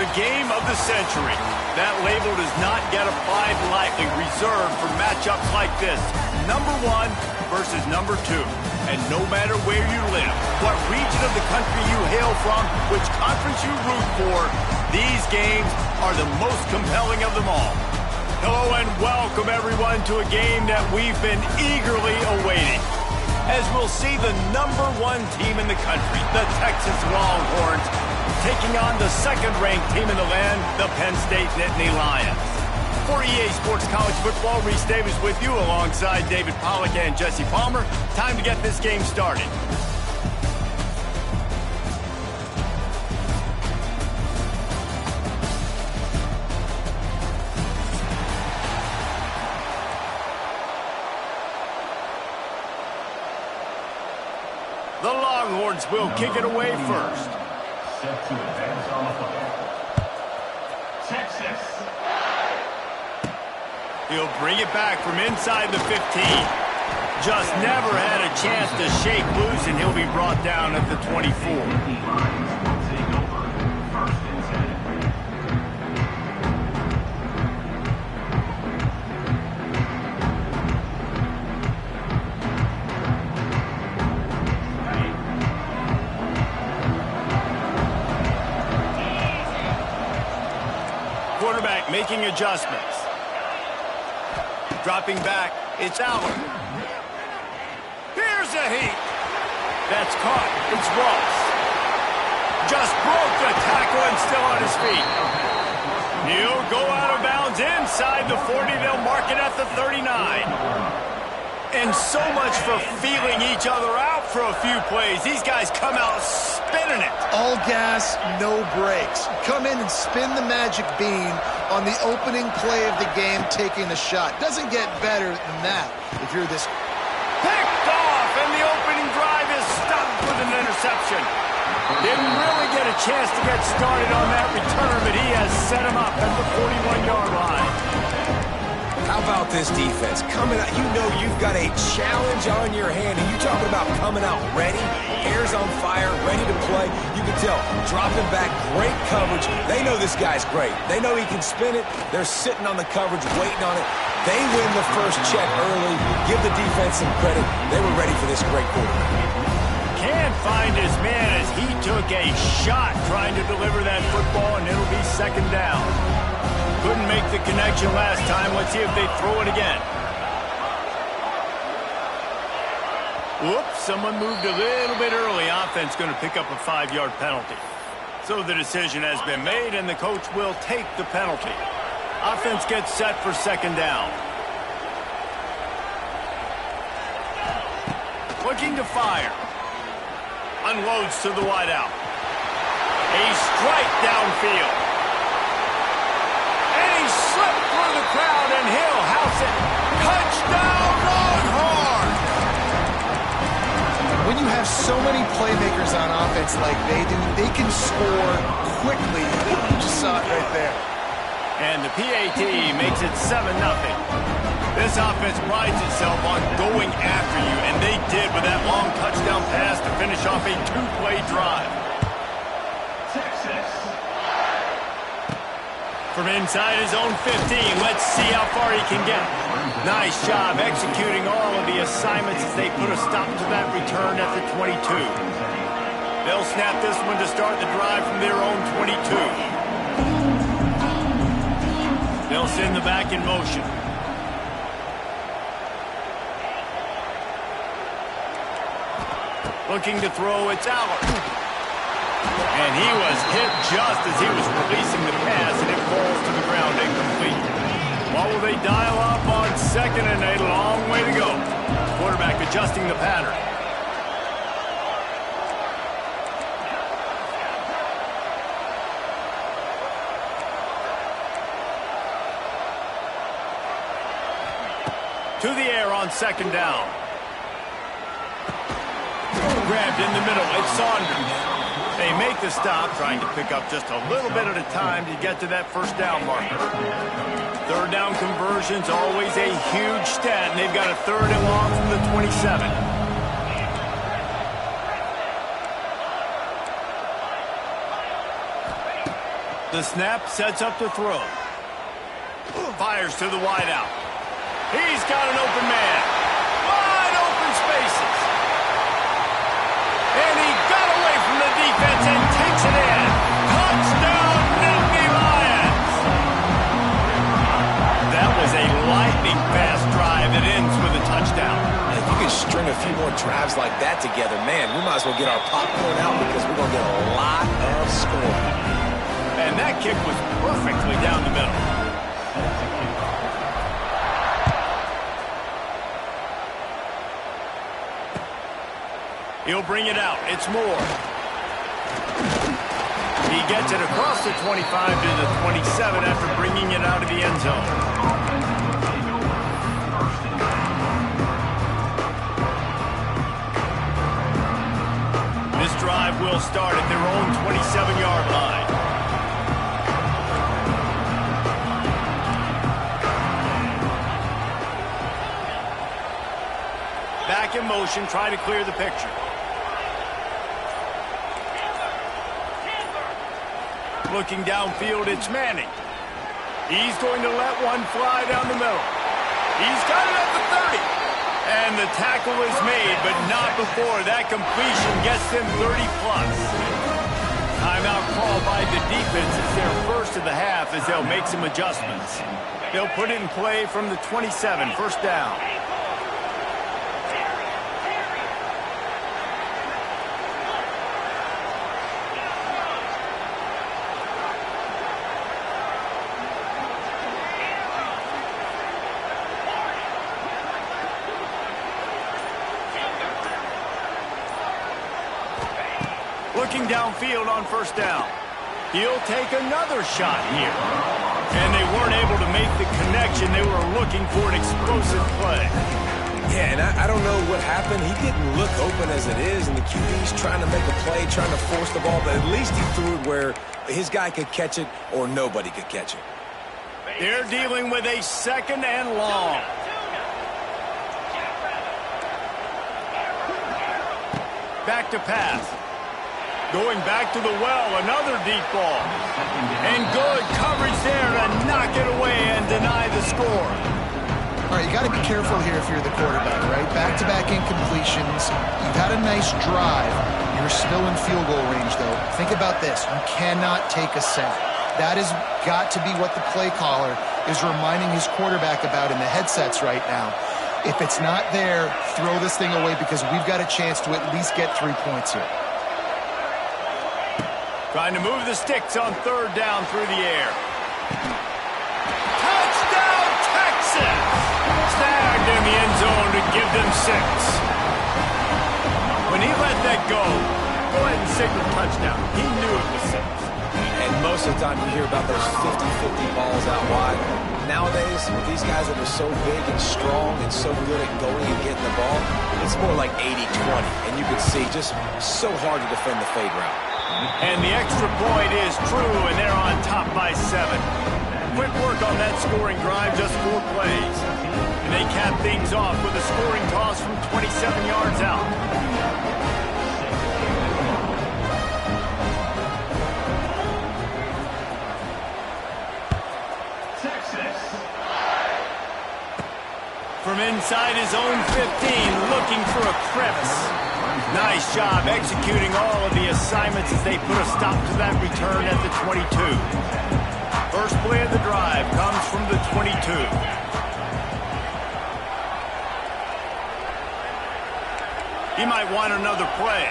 The game of the century. That label does not get applied lightly, reserved for matchups like this. Number 1 versus number 2. And no matter where you live, what region of the country you hail from, which conference you root for, these games are the most compelling of them all. Hello and welcome everyone to a game that we've been eagerly awaiting. As we'll see the number 1 team in the country, the Texas Longhorns, taking on the second-ranked team in the land, the Penn State Nittany Lions. For EA Sports College Football, Reese Davis with you alongside David Pollack and Jesse Palmer. Time to get this game started. The Longhorns will kick it away first. Set to advance on the football. Texas. He'll bring it back from inside the 15. Just never had a chance to shake loose, and he'll be brought down at the 24. Quarterback making adjustments. Dropping back, it's Allen. Here's a heat. That's caught. It's Ross. Just broke the tackle and still on his feet. He'll go out of bounds inside the 40. They'll mark it at the 39. And so much for feeling each other out for a few plays. These guys come out spinning it. All gas, no brakes. Come in and spin the magic bean on the opening play of the game, taking a shot. Doesn't get better than that if you're this. Picked off, and the opening drive is stopped with an interception. Didn't really get a chance to get started on that return, but he has set him up at the 41-yard line. How about this defense? Coming out, you know you've got a challenge on your hand, and you're talking about coming out ready, hair's on fire, ready to play. You can tell, dropping back, great coverage. They know this guy's great. They know he can spin it. They're sitting on the coverage, waiting on it. They win the first check early. Give the defense some credit. They were ready for this great quarterback. Can't find his man as he took a shot trying to deliver that football, and it'll be second down. Couldn't make the connection last time. Let's see if they throw it again. Whoops, someone moved a little bit early. Offense going to pick up a 5-yard penalty. So the decision has been made, and the coach will take the penalty. Offense gets set for second down. Looking to fire. Unloads to the wideout. A strike downfield. Slipped through the crowd, and he'll house it. Touchdown, Longhorn! When you have so many playmakers on offense like they do, they can score quickly. You just saw it right there. And the PAT makes it 7-0. This offense prides itself on going after you, and they did with that long touchdown pass to finish off a 2-play drive. From inside his own 15, let's see how far he can get. Nice job executing all of the assignments as they put a stop to that return at the 22. They'll snap this one to start the drive from their own 22. They'll send the back in motion. Looking to throw, it's Allen. And he was hit just as he was releasing the pass, and it falls to the ground incomplete. What will they dial up on second, and a long way to go. Quarterback adjusting the pattern. To the air on second down. Grabbed in the middle, it's Saunders. They make the stop, trying to pick up just a little bit at a time to get to that first down marker. Third down conversion's always a huge stat, and they've got a 3rd and long from the 27. The snap sets up the throw. Fires to the wideout. He's got an open man. Wide open spaces. And he got away from the defense and takes it in. Touchdown, Nittany Lions. That was a lightning-fast drive that ends with a touchdown. If you can string a few more drives like that together, man, we might as well get our popcorn out because we're going to get a lot of scoring. And that kick was perfectly down the middle. He'll bring it out. It's Moore. He gets it across the 25 to the 27 after bringing it out of the end zone. This drive will start at their own 27-yard line. Back in motion, trying to clear the picture. Looking downfield, it's Manning. He's going to let one fly down the middle. He's got it at the 30. And the tackle is made, but not before that completion gets them 30-plus. Timeout call by the defense. It's their first of the half as they'll make some adjustments. They'll put it in play from the 27, first down. Looking downfield on first down. He'll take another shot here. And they weren't able to make the connection. They were looking for an explosive play. Yeah, and I don't know what happened. He didn't look open as it is, and the QB's trying to make a play, trying to force the ball, but at least he threw it where his guy could catch it or nobody could catch it. They're dealing with a second and long. Back to pass. Going back to the well, another deep ball. And good coverage there to knock it away and deny the score. All right, you got to be careful here if you're the quarterback, right? Back-to-back incompletions. You've had a nice drive. You're still in field goal range, though. Think about this. You cannot take a sack. That has got to be what the play caller is reminding his quarterback about in the headsets right now. If it's not there, throw this thing away because we've got a chance to at least get 3 points here. Trying to move the sticks on third down through the air. Touchdown, Texas! Snagged in the end zone to give them 6. When he let that go ahead and signal touchdown. He knew it was 6. And most of the time you hear about those 50-50 balls out wide. Nowadays, with these guys that are so big and strong and so good at going and getting the ball, it's more like 80-20. And you can see just so hard to defend the fade route. And the extra point is true, and they're on top by 7. Quick work on that scoring drive, just 4 plays. And they cap things off with a scoring toss from 27 yards out. From inside his own 15, looking for a crevice. Nice job executing all of the assignments as they put a stop to that return at the 22. First play of the drive comes from the 22. He might want another play.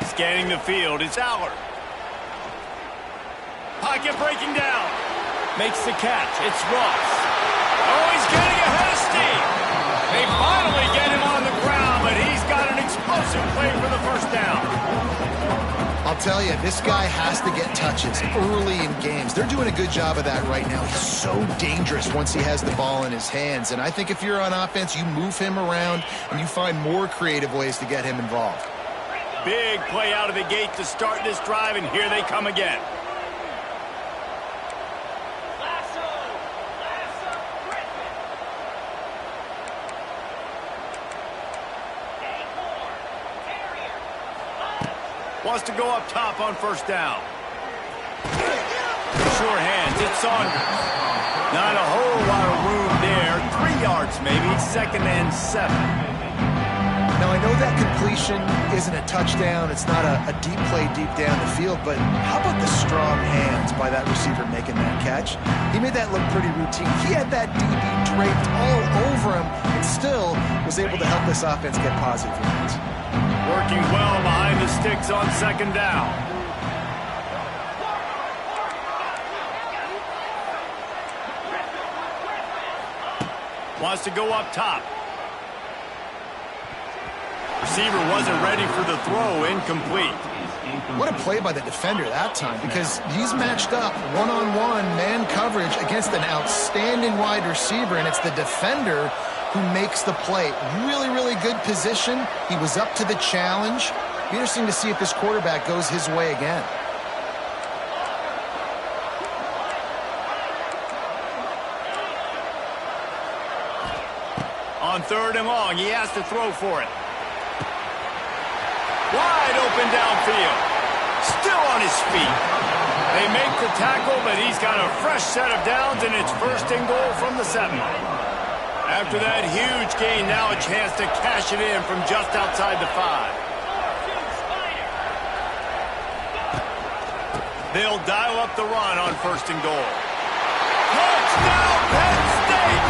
Scanning the field, it's Allard. Pocket breaking down. Makes the catch. It's Ross. Oh, he's getting ahead of steam. They finally get him on the ground, but he's got an explosive play for the first down. I'll tell you, this guy has to get touches early in games. They're doing a good job of that right now. He's so dangerous once he has the ball in his hands. And I think if you're on offense, you move him around and you find more creative ways to get him involved. Big play out of the gate to start this drive, and here they come again. Wants to go up top on first down. Sure hands, it's Saunders. Not a whole lot of room there. 3 yards maybe, 2nd and 7. Now, I know that completion isn't a touchdown. It's not a deep play deep down the field, but how about the strong hands by that receiver making that catch? He made that look pretty routine. He had that DB draped all over him and still was able to help this offense get positive yards. Working well behind the sticks on 2nd down. Wants to go up top. Receiver wasn't ready for the throw, incomplete. What a play by the defender that time, because he's matched up one-on-one man coverage against an outstanding wide receiver, and it's the defender who makes the play. Really, really good position. He was up to the challenge. Be interesting to see if this quarterback goes his way again. On 3rd and long, he has to throw for it. Wide open downfield. Still on his feet. They make the tackle, but he's got a fresh set of downs, and it's 1st and goal from the 7. After that huge gain, now a chance to cash it in from just outside the 5. They'll dial up the run on 1st and goal. Touchdown, Penn State!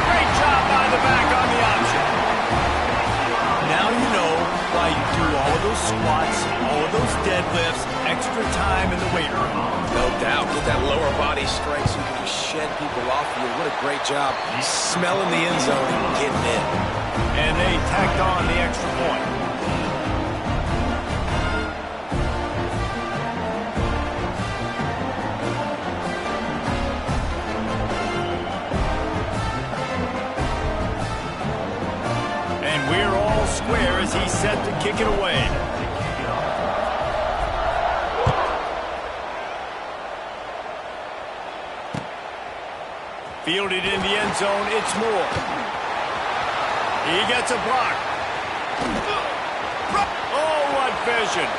Great job by the back on the option. Now you know why you do all of those squats, all of those deadlifts, extra time in the weight room. No doubt. Get that lower body strength so you can just shed people off of you. What a great job smelling the end zone and getting in. And they tacked on the extra point. We're all square as he's set to kick it away. Fielded in the end zone, it's Moore. He gets a block. Oh, what vision.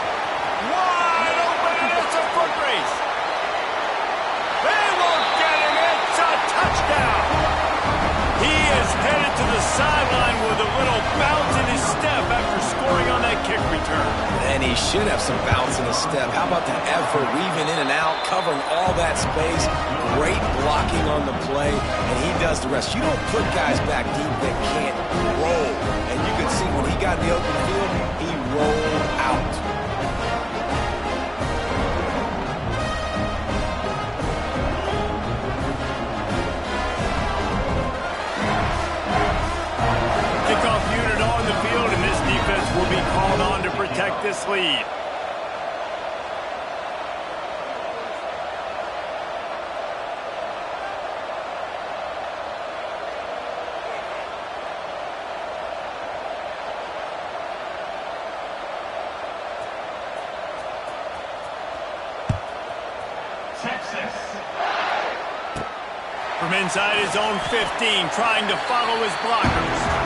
Wide open, and it's a foot race. They won't get him, it's a touchdown. He is headed to the sideline with a little bounce in his step after scoring on that kick return. And he should have some bounce in his step. How about the effort, weaving in and out, covering all that space. Great blocking on the play, and he does the rest. You don't put guys back deep that can't roll. And you can see when he got in the open field, he rolled out. Will be called on to protect this lead. Texas. From inside his own 15, trying to follow his blockers.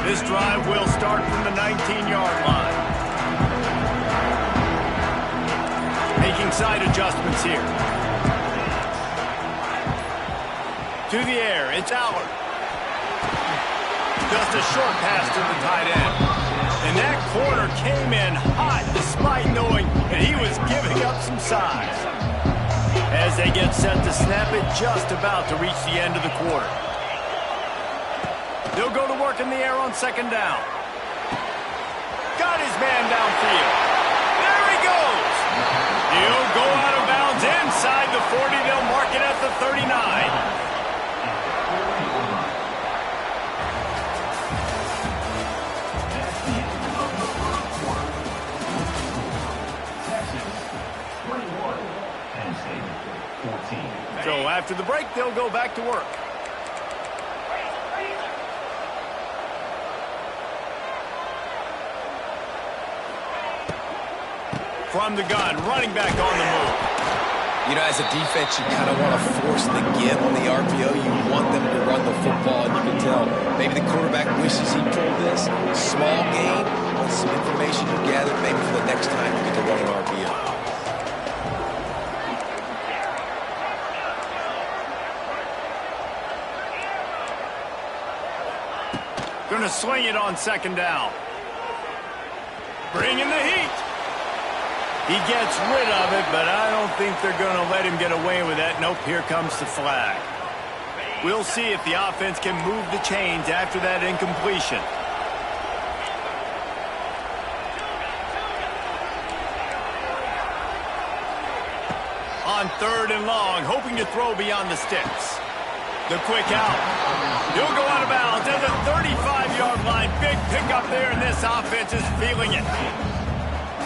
This drive will start from the 19-yard line. Making side adjustments here. To the air, it's Allard. Just a short pass to the tight end. And that corner came in hot despite knowing that he was giving up some size. As they get set to snap it, just about to reach the end of the quarter. They'll go to work in the air on 2nd down. Got his man downfield. There he goes. He'll go out of bounds inside the 40. They'll mark it at the 39. So after the break, they'll go back to work. from the gun, running back on the move. You know, as a defense, you kind of want to force the give on the RPO. You want them to run the football, and you can tell maybe the quarterback wishes he pulled this. Small gain, but some information you gathered maybe for the next time you get to run an RPO. Gonna sling it on second down. Bringing the heat. He gets rid of it, but I don't think they're going to let him get away with that. Nope, here comes the flag. We'll see if the offense can move the chains after that incompletion. On third and long, hoping to throw beyond the sticks. The quick out. He'll go out of bounds at the 35-yard line. Big pickup there, and this offense is feeling it.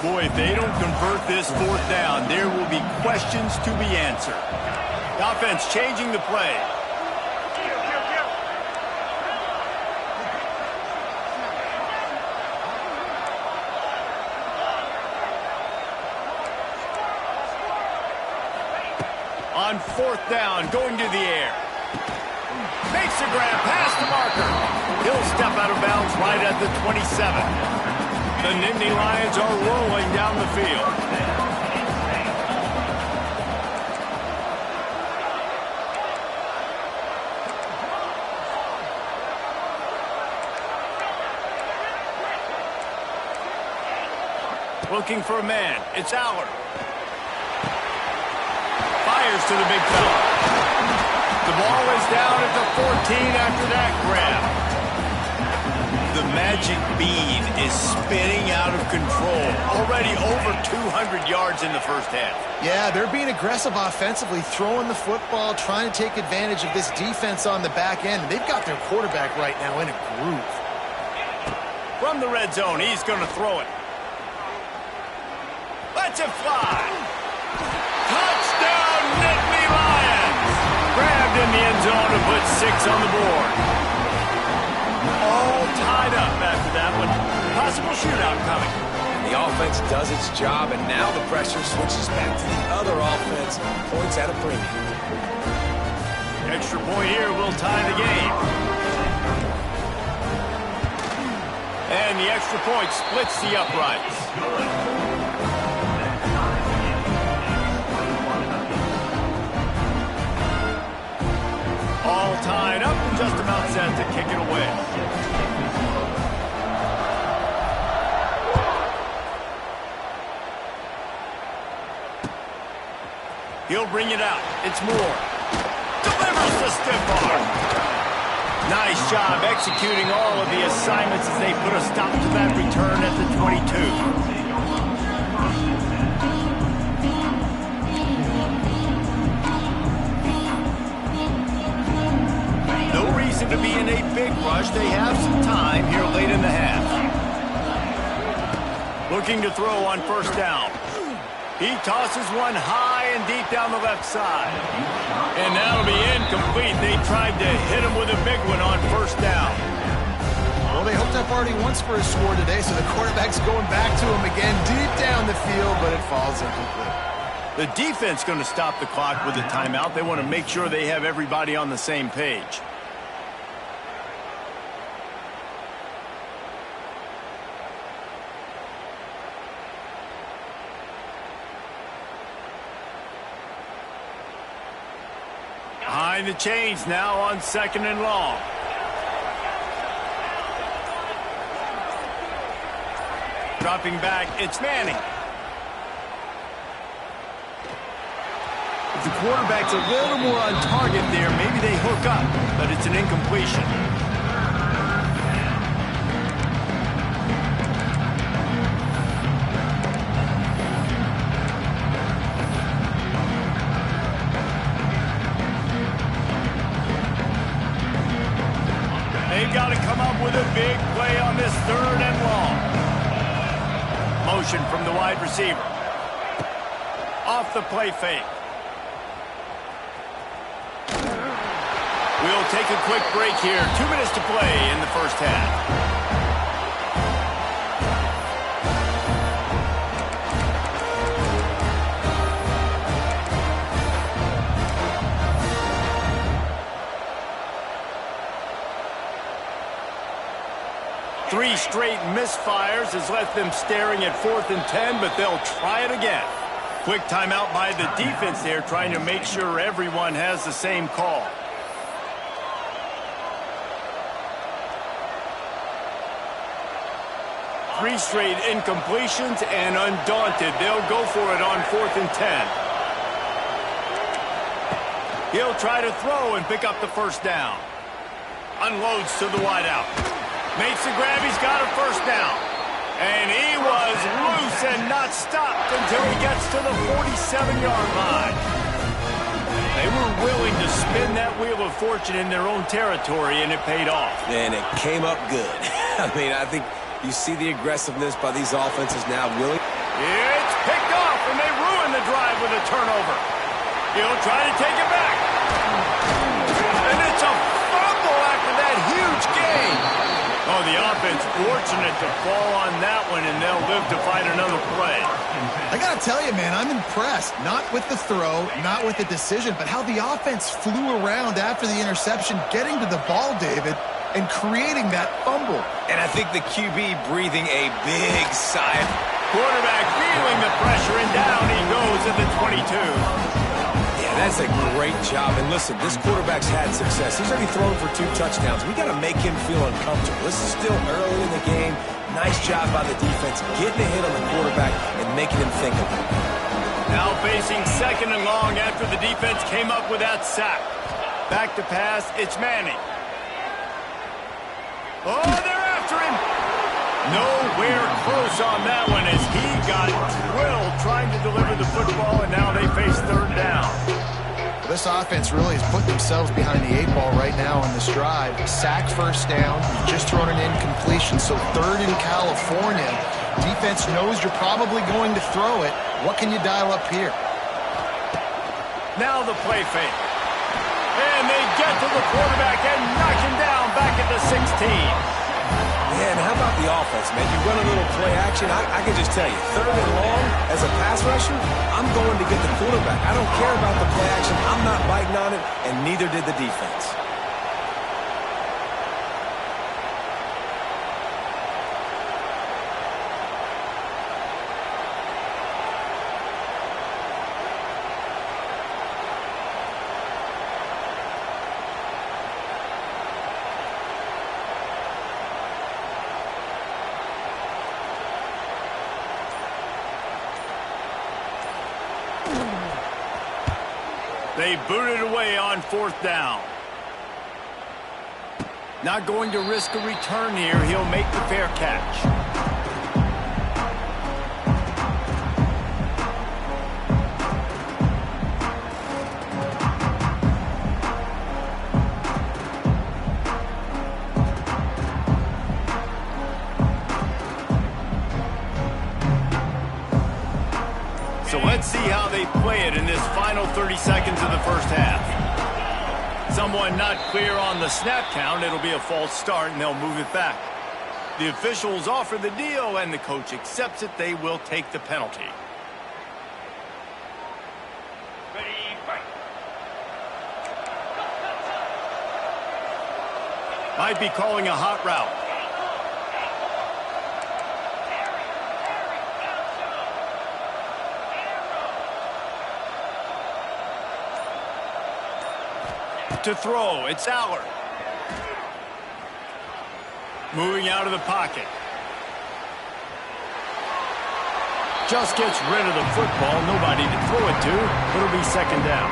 Boy, if they don't convert this fourth down, there will be questions to be answered. The offense changing the play. On fourth down, going to the air. Makes a grab past the marker. He'll step out of bounds right at the 27. The Nittany Lions are rolling down the field. Looking for a man. It's Allard. Fires to the big fella. The ball is down at the 14 after that grab. The magic bean is spinning out of control. Already over 200 yards in the first half. Yeah, they're being aggressive offensively, throwing the football, trying to take advantage of this defense on the back end. They've got their quarterback right now in a groove. From the red zone, he's going to throw it. Lets it fly. Touchdown, Nittany Lions! Grabbed in the end zone to put 6 on the board. All tied up after that one. Possible shootout coming. The offense does its job, and now the pressure switches back to the other offense. Points at a premium. Extra point here will tie the game. And the extra point splits the uprights. All tied up and just about set to kick it away. He'll bring it out. It's Moore. Delivers the stiff arm. Nice job executing all of the assignments as they put a stop to that return at the 22. To be in a big rush. They have some time here late in the half. Looking to throw on first down. He tosses one high and deep down the left side. And that'll be incomplete. They tried to hit him with a big one on first down. Well, they hoped up already once for a score today, so the quarterback's going back to him again deep down the field, but it falls incomplete. The defense going to stop the clock with a timeout. They want to make sure they have everybody on the same page. Behind the chains now on second and long. Dropping back, it's Manning. If the quarterback's a little more on target there, maybe they hook up, but it's an incompletion. They've got to come up with a big play on this third and long. Motion from the wide receiver. Off the play fake. We'll take a quick break here. 2 minutes to play in the first half. straight misfires has left them staring at 4th and 10, but they'll try it again. Quick timeout by the defense there, trying to make sure everyone has the same call. Three straight incompletions, and undaunted, they'll go for it on 4th and 10. He'll try to throw and pick up the first down. Unloads to the wideout. Makes the grab, he's got a first down. And he was loose and not stopped until he gets to the 47-yard line. They were willing to spin that wheel of fortune in their own territory, and it paid off. And it came up good. I mean, I think you see the aggressiveness by these offenses now willing. It's picked off, and they ruin the drive with a turnover. He'll try to take it back. And it's a fumble after that huge gain. Oh, the offense fortunate to fall on that one, and they'll live to fight another play. I got to tell you, man, I'm impressed. Not with the throw, not with the decision, but how the offense flew around after the interception, getting to the ball, David, and creating that fumble. And I think the QB breathing a big sigh. Quarterback feeling the pressure, and down he goes at the 22. That's a great job. And listen, this quarterback's had success. He's already thrown for 2 touchdowns. We got to make him feel uncomfortable. This is still early in the game. Nice job by the defense, getting a hit on the quarterback and making him think of it. Now facing 2nd and long after the defense came up with that sack. Back to pass, it's Manning. Oh, they're after him. Nowhere close on that one as he got drilled trying to deliver the football, and now they face 3rd down. This offense really is putting themselves behind the 8 ball right now on this drive. Sack first down, you've just thrown an incompletion, so 3rd in California. Defense knows you're probably going to throw it. What can you dial up here? Now the play fake. And they get to the quarterback and knock him down back at the 16. Man, how about the offense, man? You run a little play action. I can just tell you, 3rd and long, as a pass rusher, I'm going to get the quarterback. I don't care about the play action. I'm not biting on it, and neither did the defense. They boot it away on 4th down. Not going to risk a return here. He'll make the fair catch. So let's see how they play it in this final 30 seconds of the first half. Someone not clear on the snap count. It'll be a false start, and they'll move it back. The officials offer the deal, and the coach accepts it. They will take the penalty. Might be calling a hot route. To throw, it's Allard. Moving out of the pocket. Just gets rid of the football. Nobody to throw it to. It'll be 2nd down.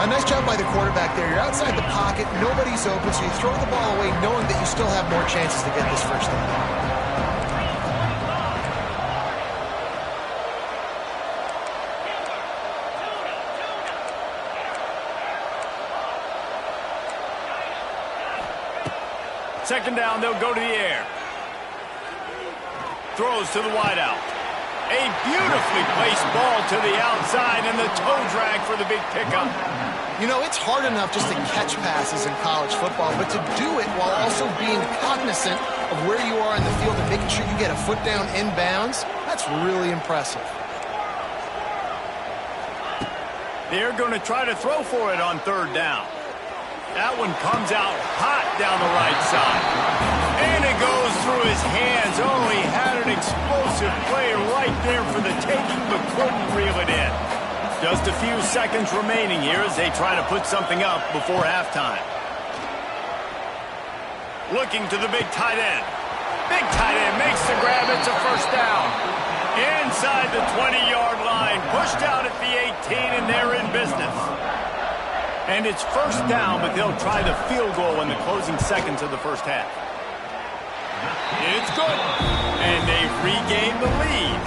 A nice job by the quarterback there. You're outside the pocket. Nobody's open, so you throw the ball away knowing that you still have more chances to get this first down. Second down, they'll go to the air. Throws to the wideout. A beautifully placed ball to the outside, and the toe drag for the big pickup. You know, it's hard enough just to catch passes in college football, but to do it while also being cognizant of where you are in the field and making sure you get a foot down inbounds, that's really impressive. They're going to try to throw for it on 3rd down. That one comes out hot down the right side. And it goes through his hands. Oh, he had an explosive play right there for the taking, but couldn't reel it in. Just a few seconds remaining here as they try to put something up before halftime. Looking to the big tight end. Big tight end makes the grab. It's a first down. Inside the 20-yard line. Pushed out at the 18, and they're in business. And it's first down, but they'll try the field goal in the closing seconds of the first half. It's good. And they've regained the lead.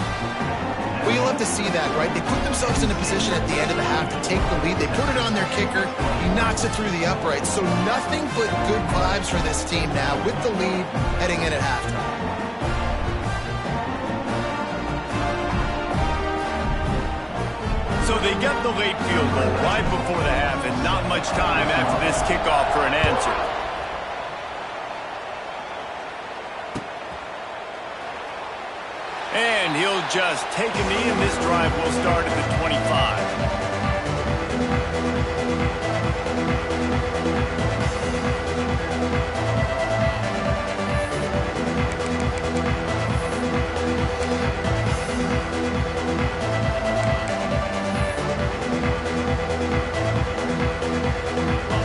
Well, you'll have to see that, right? They put themselves in a position at the end of the half to take the lead. They put it on their kicker. He knocks it through the uprights. So nothing but good vibes for this team now with the lead heading in at halftime. So they get the late field goal right before the half and not much time after this kickoff for an answer. And he'll just take a knee, and this drive will start at the 25.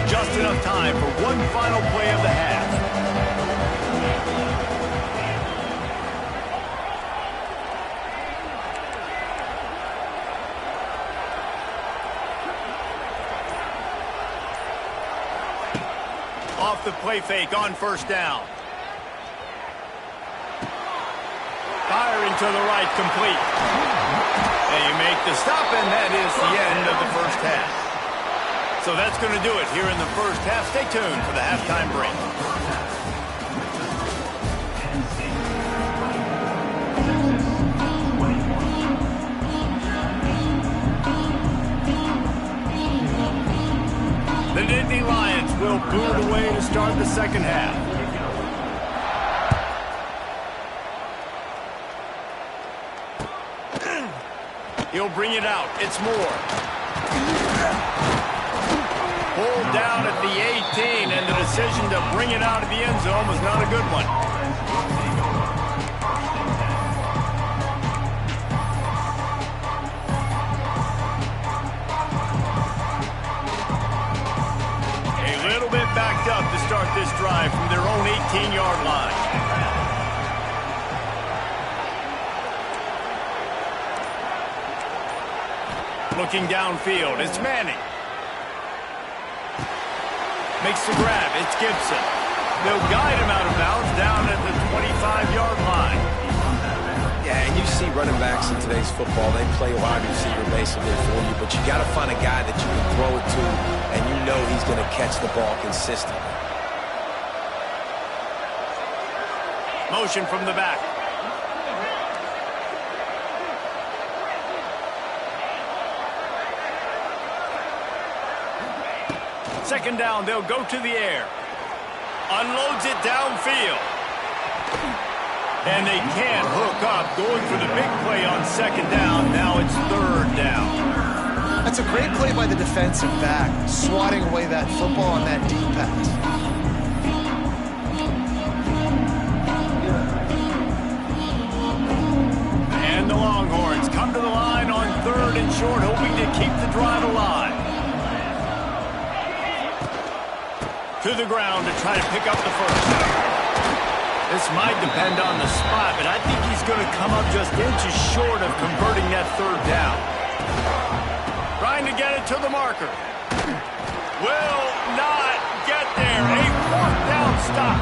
Just enough time for one final play of the half. Off the play fake on first down. Firing to the right, complete. They make the stop, and that is the end of the first half. So that's going to do it here in the first half. Stay tuned for the halftime break. The Nittany Lions will boot away to start the second half. He'll bring it out. It's Moore. Pulled down at the 18, and the decision to bring it out of the end zone was not a good one. A little bit backed up to start this drive from their own 18-yard line. Looking downfield, it's Manning. Makes the grab, it's Gibson. They'll guide him out of bounds down at the 25-yard line. Yeah, and you see running backs in today's football, they play wide receiver basically for you, but you got to find a guy that you can throw it to, and you know he's going to catch the ball consistently. Motion from the back. Second down, they'll go to the air. Unloads it downfield. And they can't hook up. Going for the big play on second down. Now it's third down. That's a great play by the defensive back, swatting away that football on that deep pass. And the Longhorns come to the line on third and short, hoping to keep the drive alive. To the ground to try to pick up the first. This might depend on the spot, but I think he's going to come up just inches short of converting that third down. Trying to get it to the marker. Will not get there. A fourth down stop.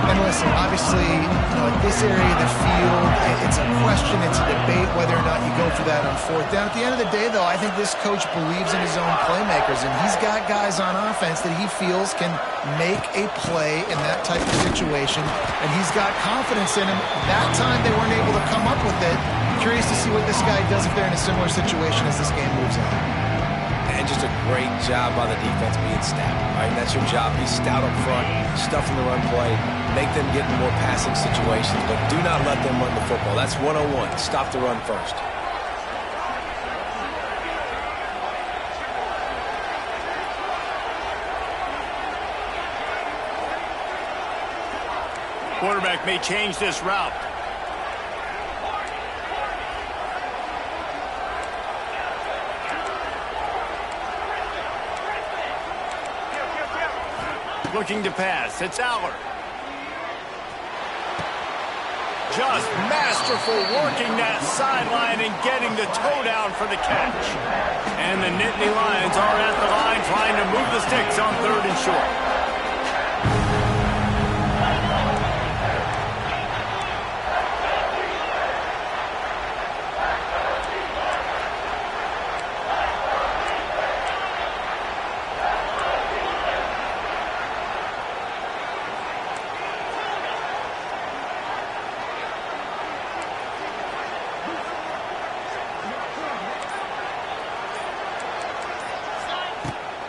And listen, obviously, at this area of the field, it's a question, it's a debate whether or not you go for that on fourth down. At the end of the day, though, I think this coach believes in his own playmakers, and he's got guys on offense that he feels can make a play in that type of situation, and he's got confidence in him. That time they weren't able to come up with it. Curious to see what this guy does if they're in a similar situation as this game moves on. And just a great job by the defense being stout, right? That's your job. Be stout up front, stuffing the run play, make them get in more passing situations, but do not let them run the football. That's 101. Stop the run first. Quarterback may change this route. Looking to pass. It's Aller. Just masterful working that sideline and getting the toe down for the catch. And the Nittany Lions are at the line trying to move the sticks on 3rd and short.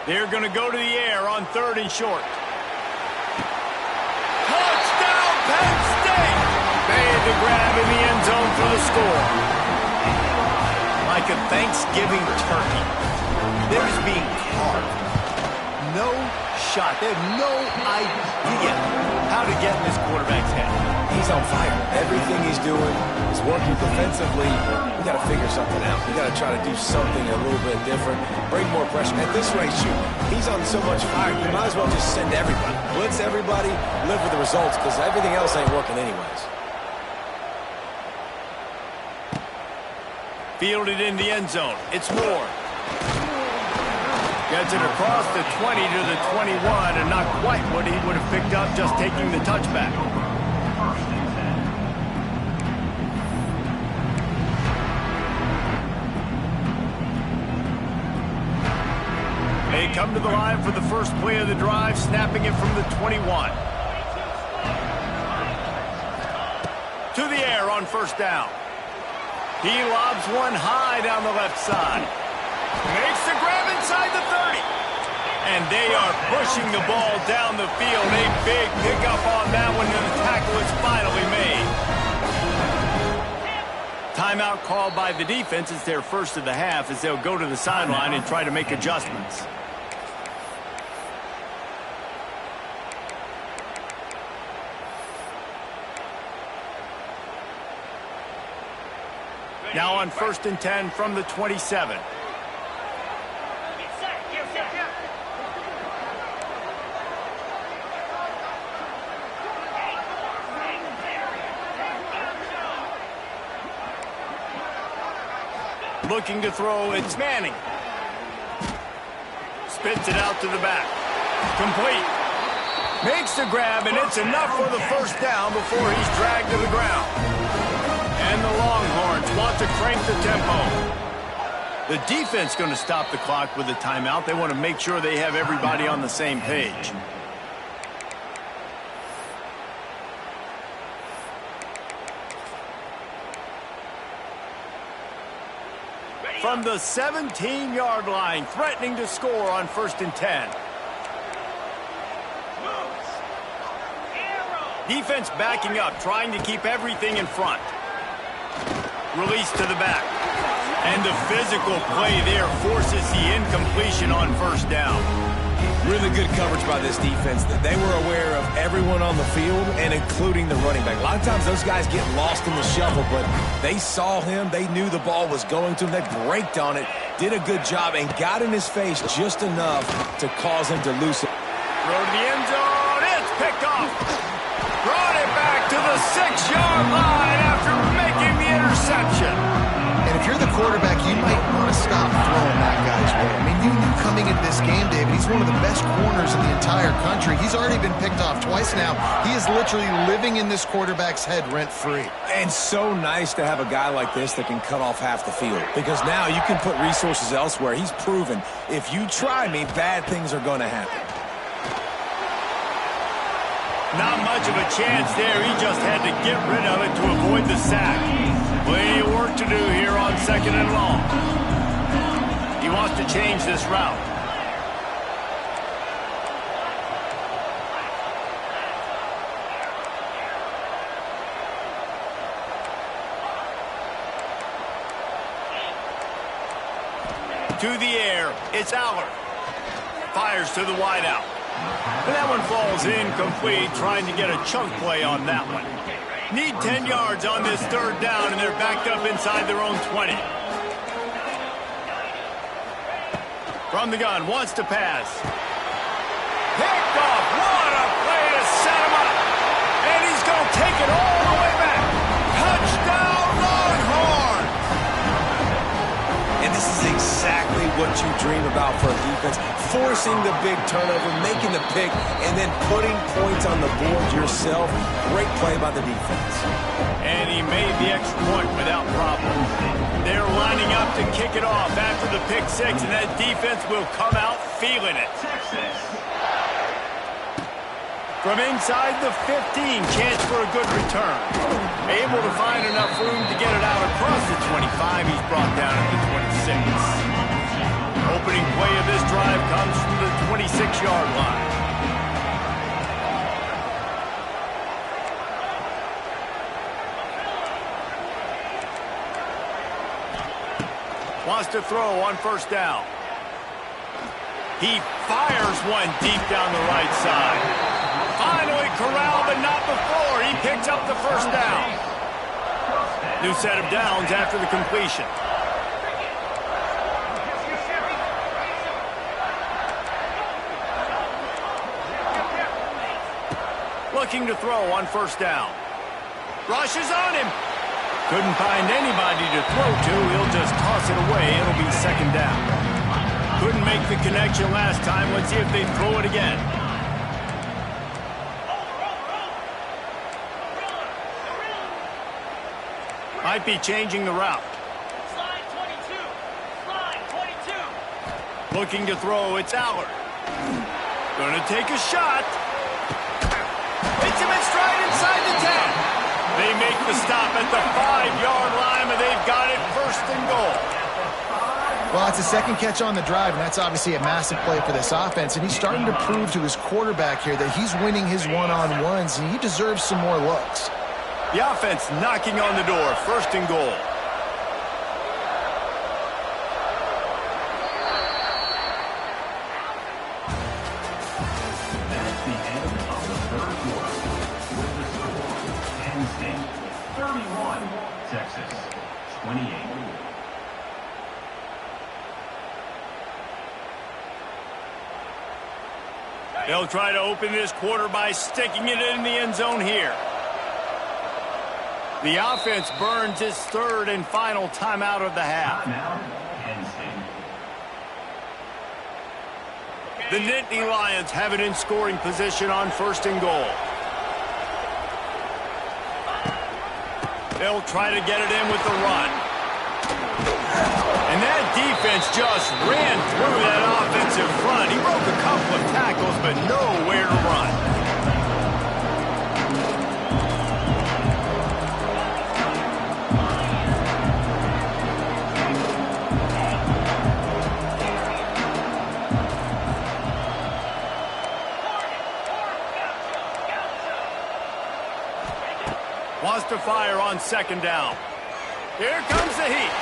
They're going to go to the air on 3rd and short. Touchdown, Penn State! Made the grab in the end zone for the score. Like a Thanksgiving turkey, they're just being carved. No shot. They have no idea how to get in this quarterback's head. He's on fire. Everything he's doing is working defensively. We got to figure something out. We got to try to do something a little bit different. Bring more pressure. At this rate, shoot, he's on so much fire, you might as well just send everybody. Blitz everybody, live with the results, because everything else ain't working anyways. Fielded in the end zone. It's Moore. Gets it across the 20 to the 21, and not quite what he would have picked up just taking the touchback. They come to the line for the first play of the drive, snapping it from the 21. To the air on 1st down. He lobs one high down the left side. Makes the grab inside the 30. And they are pushing the ball down the field. A big pickup on that one, and the tackle is finally made. Timeout called by the defense. It's their first of the half as they'll go to the sideline and try to make adjustments. Now on 1st and 10 from the 27. Looking to throw, it's Manning. Spits it out to the back. Complete. Makes the grab, and it's enough for the 1st down before he's dragged to the ground. And the Longhorns want to crank the tempo. The defense going to stop the clock with a timeout. They want to make sure they have everybody on the same page. From the 17-yard line, threatening to score on 1st and 10. Defense backing up, trying to keep everything in front. Release to the back. And the physical play there forces the incompletion on 1st down. Really good coverage by this defense. They were aware of everyone on the field, and including the running back. A lot of times those guys get lost in the shuffle, but they saw him. They knew the ball was going to him. They braked on it, did a good job, and got in his face just enough to cause him to lose it. Throw to the end zone. It's picked off. Brought it back to the 6-yard line after making the interception. And if you're the quarterback, you might want to stop throwing that guy's way. I mean, you knew coming into this game, David, he's one of the best corners in the entire country. He's already been picked off twice now. He is literally living in this quarterback's head rent-free. And so nice to have a guy like this that can cut off half the field, because now you can put resources elsewhere. He's proven if you try me, bad things are going to happen. Not much of a chance there. He just had to get rid of it to avoid the sack. Plenty of work to do here on 2nd and long. He wants to change this route. To the air, it's Aller. Fires to the wideout. And that one falls incomplete, trying to get a chunk play on that one. Need 10 yards on this third down, and they're backed up inside their own 20. From the gun, wants to pass. Picked off. What a play to set him up. And he's going to take it all the way back. Touchdown, Longhorns! And this is exactly what you dream about for a defense. Forcing the big turnover, making the pick, and then putting points on the board yourself. Great play by the defense. And he made the extra point without problem. They're lining up to kick it off after the pick six, and that defense will come out feeling it. From inside the 15, chance for a good return. Able to find enough room to get it out across the 25. He's brought down at the 26. Opening play of this drive comes from the 26-yard line. Wants to throw on first down. He fires one deep down the right side. Finally corralled, but not before. He picks up the first down. New set of downs after the completion. Looking to throw on first down. Rushes on him. Couldn't find anybody to throw to. He'll just toss it away. It'll be second down. Couldn't make the connection last time. Let's see if they throw it again. Might be changing the route. Slide 22. Slide 22. Looking to throw. It's Allard. Gonna take a shot. Hits him in stride inside the 10. They make the stop at the 5-yard line, and they've got it first and goal. Well, it's a second catch on the drive, and that's obviously a massive play for this offense. And he's starting to prove to his quarterback here that he's winning his one-on-ones, and he deserves some more looks. The offense knocking on the door, first and goal. That's the end of the third quarter. With the score, Penn State 31, Texas 28. They'll try to open this quarter by sticking it in the end zone here. The offense burns its third and final timeout of the half. Timeout, Penn State. The Nittany Lions have it in scoring position on first and goal. They'll try to get it in with the run. And that defense just ran through that offensive front. He broke a couple of tackles, but nowhere to run. Wants to fire on second down. Here comes the heat.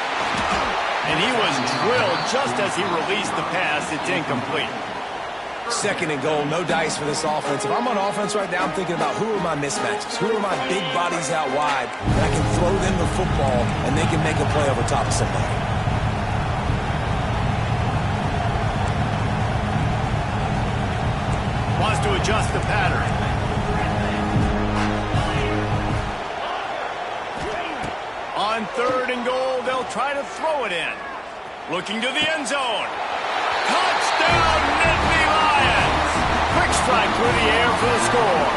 And he was drilled just as he released the pass. It's incomplete. Second and goal, no dice for this offense. If I'm on offense right now, I'm thinking about who are my mismatches? Who are my big bodies out wide? And I can throw them the football, and they can make a play over top of somebody. Wants to adjust the pattern. On third and goal, they'll try to throw it in. Looking to the end zone. Touchdown, Nittany Lions! Quick strike through the air for the score.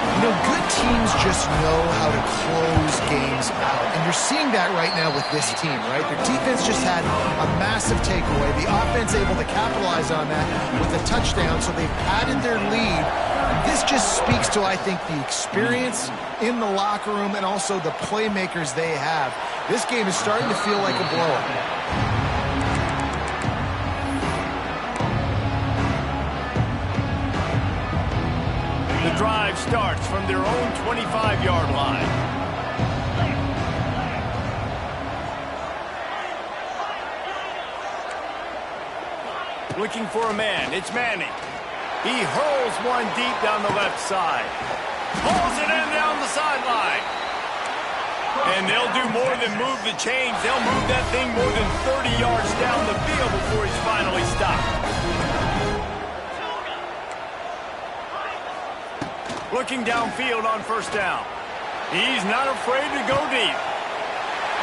You know, good teams just know how to close games out. And you're seeing that right now with this team, right? Their defense just had a massive takeaway. The offense able to capitalize on that with a touchdown, so they've padded their lead. This just speaks to, I think, the experience in the locker room and also the playmakers they have. This game is starting to feel like a blowout. The drive starts from their own 25-yard line. Looking for a man. It's Manning. He hurls one deep down the left side. Pulls it in down the sideline. And they'll do more than move the chains. They'll move that thing more than 30 yards down the field before he's finally stopped. Looking downfield on first down. He's not afraid to go deep.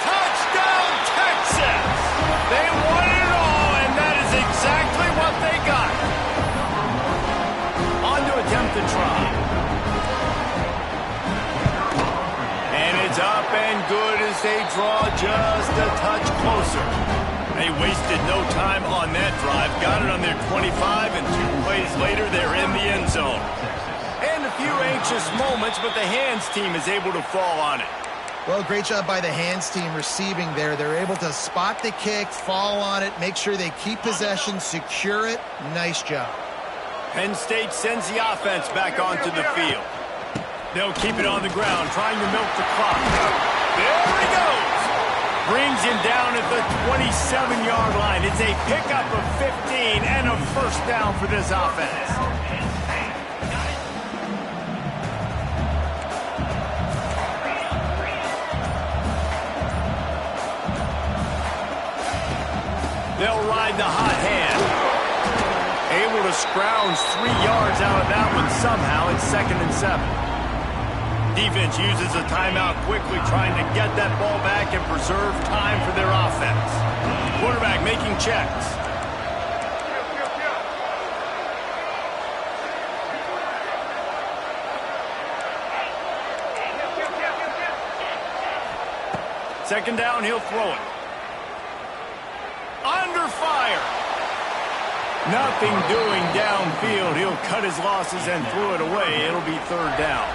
Touchdown, Texas! They won it all, and that is exactly what they got. On to attempt to try. And it's up and good as they draw just a touch closer. They wasted no time on that drive. Got it on their 25, and 2 plays later, they're in the end zone. And a few anxious moments, but the hands team is able to fall on it. Well, great job by the hands team receiving there. They're able to spot the kick, fall on it, make sure they keep possession, secure it. Nice job. Penn State sends the offense back onto the field. They'll keep it on the ground, trying to milk the clock. There he goes. Brings him down at the 27-yard line. It's a pickup of 15 and a first down for this offense. They'll ride the hot hand. Able to scrounge 3 yards out of that one somehow. It's 2nd and 7. Defense uses a timeout quickly, trying to get that ball back and preserve time for their offense. Quarterback making checks. Second down, he'll throw it. Under fire. Nothing doing downfield. He'll cut his losses and throw it away. It'll be 3rd down.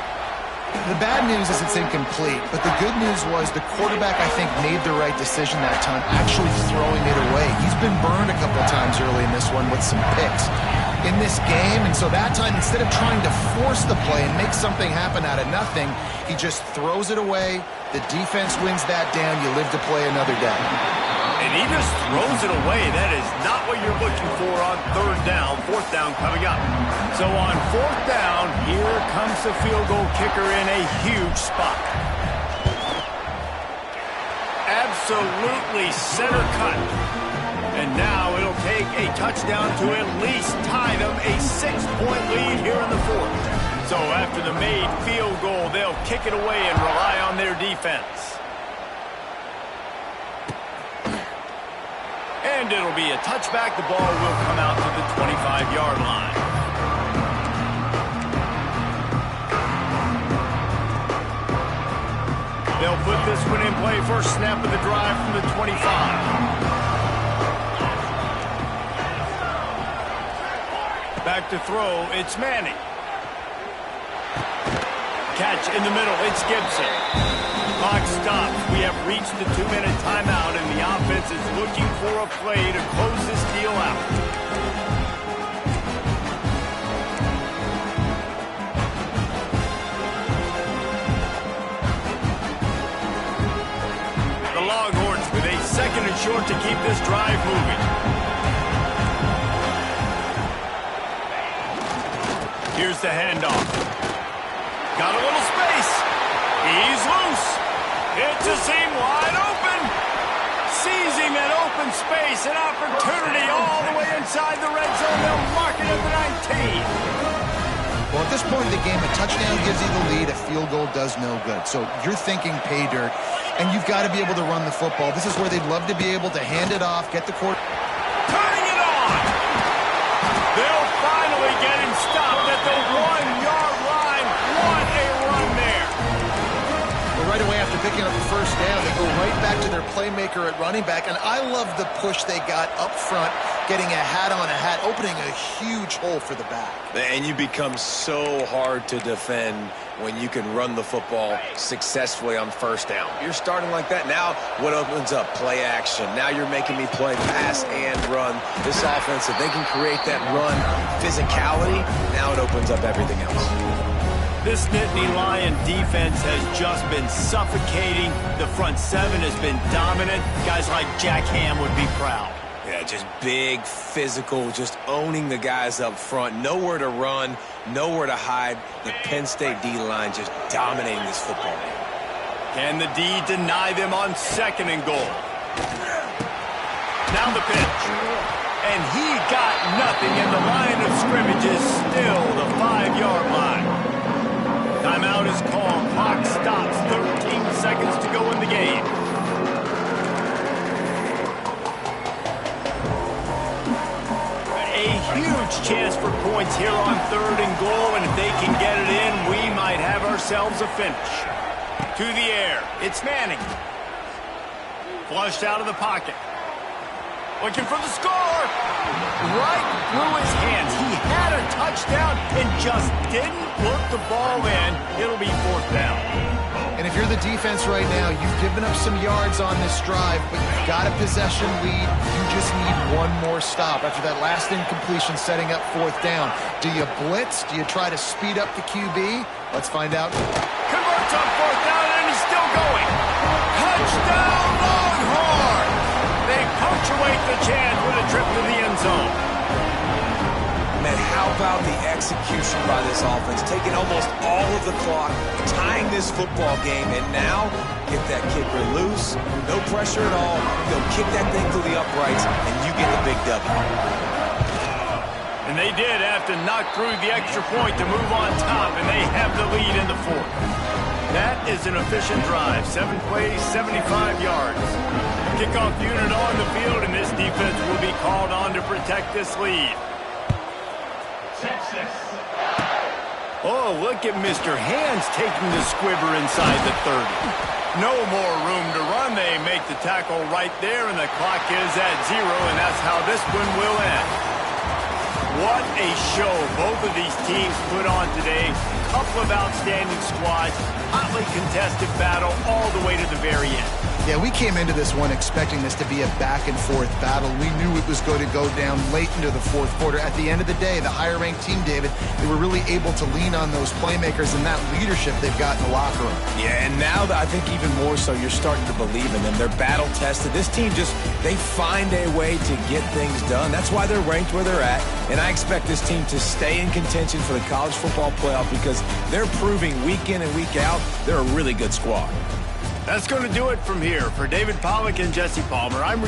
The bad news is it's incomplete, but the good news was the quarterback, I think, made the right decision that time, actually throwing it away. He's been burned a couple times early in this one with some picks in this game, and so that time, instead of trying to force the play and make something happen out of nothing, he just throws it away. The defense wins that down. You live to play another day. And he just throws it away. That is not what you're looking for on 3rd down. 4th down coming up. So on 4th down, here comes the field goal kicker in a huge spot. Absolutely center cut. And now it'll take a touchdown to at least tie them a 6-point lead here in the 4th. So after the made field goal, they'll kick it away and rely on their defense. And it'll be a touchback. The ball will come out to the 25-yard line. They'll put this one in play. First snap of the drive from the 25. Back to throw. It's Manning. Catch in the middle. It's Gibson. Clock stops. We have reached the 2-minute timeout, and the offense is looking for a play to close this deal out. The Longhorns with a 2nd and short to keep this drive moving. Here's the handoff. Got a little space. He's loose. It's a seam wide open. Sees him in open space. An opportunity all the way inside the red zone. They'll mark it at the 19. Well, at this point in the game, a touchdown gives you the lead. A field goal does no good. So you're thinking pay dirt, and you've got to be able to run the football. This is where they'd love to be able to hand it off, get the quarter. Turning it on. They'll finally get him stopped at the 1-yard line. What a run there. Well, right away after picking up the first down, they go right back to their playmaker at running back. And I love the push they got up front, getting a hat on a hat, opening a huge hole for the back. And you become so hard to defend when you can run the football successfully on first down. You're starting like that. Now what opens up? Play action. Now you're making me play pass and run. This offense, if they can create that run physicality, now it opens up everything else. This Nittany Lion defense has just been suffocating. The front seven has been dominant. Guys like Jack Ham would be proud. Yeah, just big, physical, just owning the guys up front. Nowhere to run, nowhere to hide. The Penn State D-line just dominating this football game. Can the D deny them on 2nd and goal? Now the pitch. And he got nothing, and the line of scrimmage is still the 5-yard line. Timeout is called. Clock stops. 13 seconds to go in the game. A huge chance for points here on 3rd and goal, and if they can get it in, we might have ourselves a finish. To the air. It's Manning. Flushed out of the pocket. Looking for the score. Right through his hands. He had a touchdown and just didn't put the ball in. It'll be 4th down. And if you're the defense right now, you've given up some yards on this drive, but you've got a possession lead. You just need one more stop. After that last incompletion setting up 4th down, do you blitz? Do you try to speed up the QB? Let's find out. Converts on 4th down, and he's still going. Touchdown, Longhorn! They punctuate the chance with a trip to the end zone. Man, how about the execution by this offense? Taking almost all of the clock, tying this football game, and now get that kicker loose. No pressure at all. They'll kick that thing through the uprights, and you get the big W. And they did have to knock through the extra point to move on top, and they have the lead in the 4th. That is an efficient drive. 7 plays, 75 yards. Kickoff unit on the field, and this defense will be called on to protect this lead. Texas. Oh, look at Mr. Hands taking the squibber inside the 30. No more room to run. They make the tackle right there, and the clock is at 0, and that's how this one will end. What a show both of these teams put on today. Couple of outstanding squads, hotly contested battle all the way to the very end. Yeah, we came into this one expecting this to be a back-and-forth battle. We knew it was going to go down late into the 4th quarter. At the end of the day, the higher-ranked team, David, they were really able to lean on those playmakers and that leadership they've got in the locker room. Yeah, and now I think even more so, you're starting to believe in them. They're battle-tested. This team they find a way to get things done. That's why they're ranked where they're at, and I expect this team to stay in contention for the college football playoff because they're proving week in and week out they're a really good squad. That's going to do it from here. For David Pollack and Jesse Palmer, I'm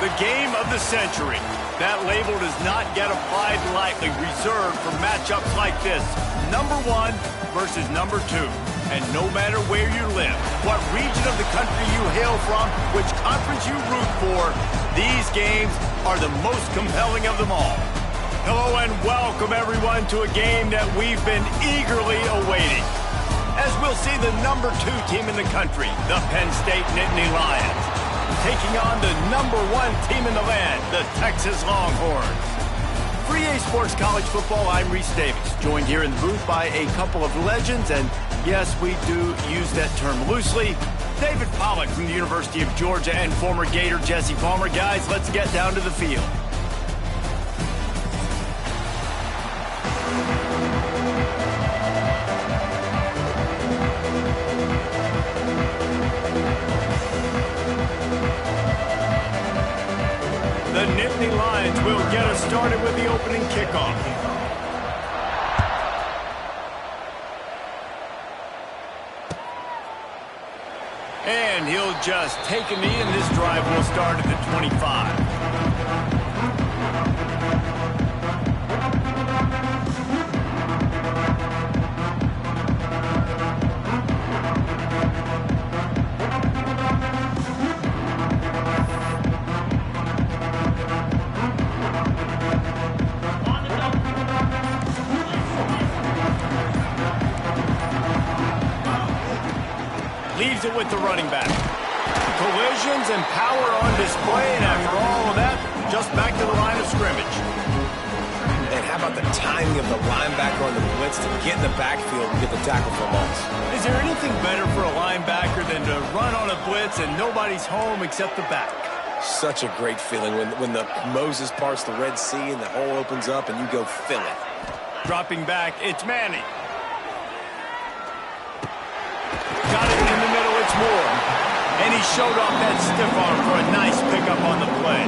The game of the century. That label does not get applied lightly, reserved for matchups like this. Number 1 versus number 2. And no matter where you live, what region of the country you hail from, which conference you root for, these games are the most compelling of them all. Hello and welcome everyone to a game that we've been eagerly awaiting. As we'll see the number 2 team in the country, the Penn State Nittany Lions, taking on the number 1 team in the land, the Texas Longhorns. For EA Sports College Football, I'm Reese Davis, joined here in the booth by a couple of legends, and yes, we do use that term loosely. David Pollack from the University of Georgia and former Gator Jesse Palmer. Guys, let's get down to the field. The Nittany Lions will get us started with the opening kickoff. And he'll just take a knee, and this drive will start at the 25. Leaves it with the running back. Collisions and power on display, and after all of that, just back to the line of scrimmage. And how about the timing of the linebacker on the blitz to get in the backfield and get the tackle for loss? Is there anything better for a linebacker than to run on a blitz and nobody's home except the back? Such a great feeling when the Moses parts the Red Sea and the hole opens up and you go fill it. Dropping back, it's Manning. Got it in the middle, it's Moore. And he showed off that stiff arm for a nice pickup on the play.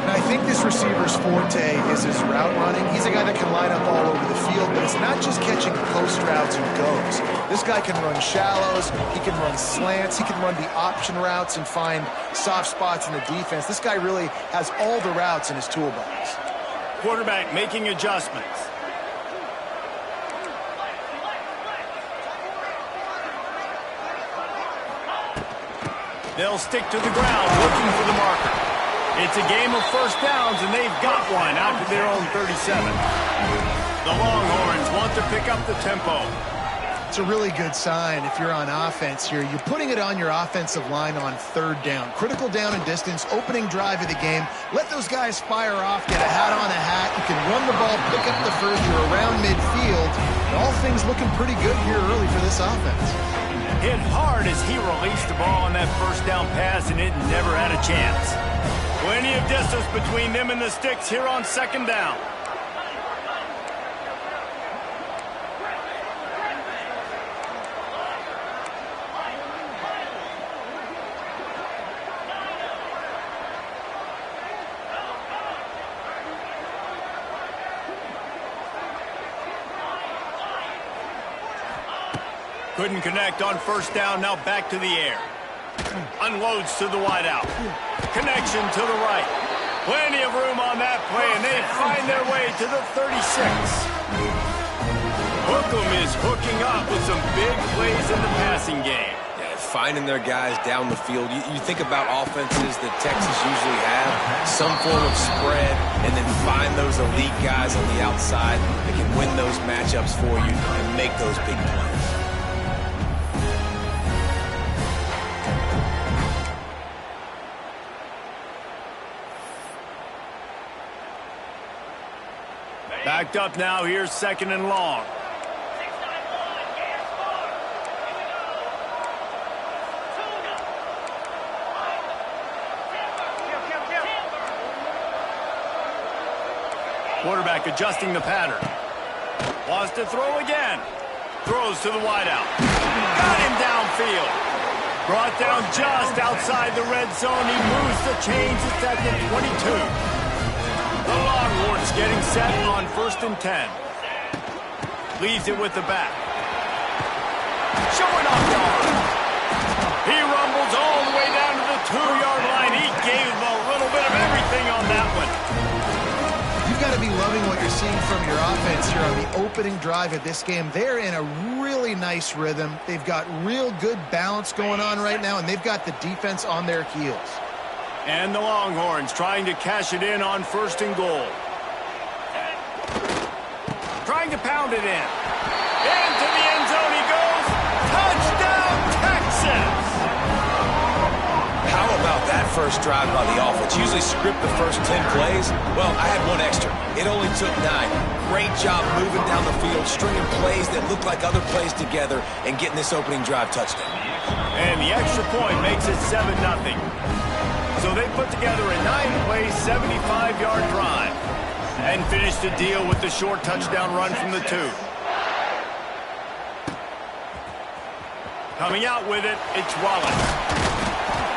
And I think this receiver's forte is his route running. He's a guy that can line up all over the field, but it's not just catching post routes and goes. This guy can run shallows, he can run slants, he can run the option routes and find soft spots in the defense. This guy really has all the routes in his toolbox. Quarterback making adjustments. They'll stick to the ground, looking for the marker. It's a game of first downs, and they've got one out to their own 37. The Longhorns want to pick up the tempo. It's a really good sign if you're on offense here. You're putting it on your offensive line on third down. Critical down and distance, opening drive of the game. Let those guys fire off, get a hat on a hat. You can run the ball, pick up the first, you're around midfield. And all things looking pretty good here early for this offense. Hit hard as he released the ball on that first down pass, and it never had a chance. Plenty of distance between them and the sticks here on second down. Couldn't connect on first down, now back to the air. Unloads to the wideout. Connection to the right. Plenty of room on that play, and they find their way to the 36. Hookem is hooking up with some big plays in the passing game. Yeah, finding their guys down the field. You think about offenses that Texas usually have, some form of spread, and then find those elite guys on the outside that can win those matchups for you and make those big plays. Backed up now, here's second and long. Quarterback adjusting the pattern. Wants to throw again. Throws to the wideout. Got him downfield. Brought down just outside the red zone. He moves the chains. It's at the 22. The Longhorns getting set on 1st and 10. Leaves it with the back. Showing off the arm. He rumbles all the way down to the 2-yard line. He gave the everything on that one. You've got to be loving what you're seeing from your offense here on the opening drive of this game. They're in a really nice rhythm. They've got real good balance going on right now, and they've got the defense on their heels. And the Longhorns trying to cash it in on 1st and goal. Trying to pound it in. Into the end zone he goes. Touchdown, Texas! How about that first drive by the offense? Usually script the first 10 plays. Well, I had one extra. It only took 9. Great job moving down the field, stringing plays that look like other plays together, and getting this opening drive touchdown. And the extra point makes it 7-0. So they put together a 9-play, 75-yard drive and finish the deal with the short touchdown run from the 2. Coming out with it, it's Wallace.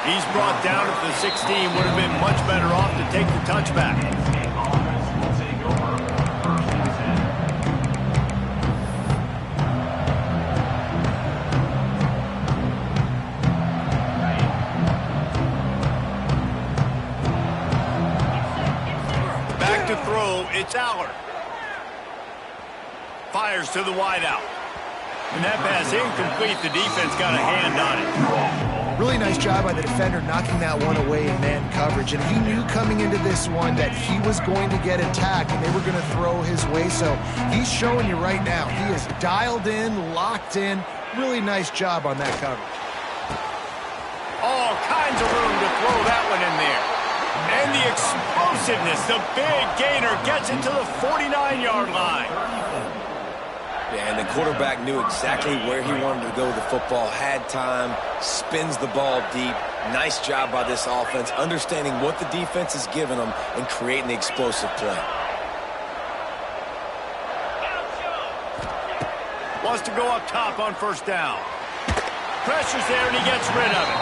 He's brought down at the 16. Would have been much better off to take the touchback. Offense will take over 1st and 10. Back to throw, it's Aller. Fires to the wideout. And that pass incomplete. The defense got a hand on it. Really nice job by the defender knocking that one away in man coverage. And he knew coming into this one that he was going to get attacked and they were going to throw his way. So he's showing you right now. He is dialed in, locked in. Really nice job on that coverage. All kinds of room to throw that one in there. And the explosiveness, the big gainer gets it to the 49-yard line. Yeah, and the quarterback knew exactly where he wanted to go with the football, had time, spins the ball deep. Nice job by this offense, understanding what the defense is giving them and creating the explosive play. Wants to go up top on 1st down. Pressure's there and he gets rid of it.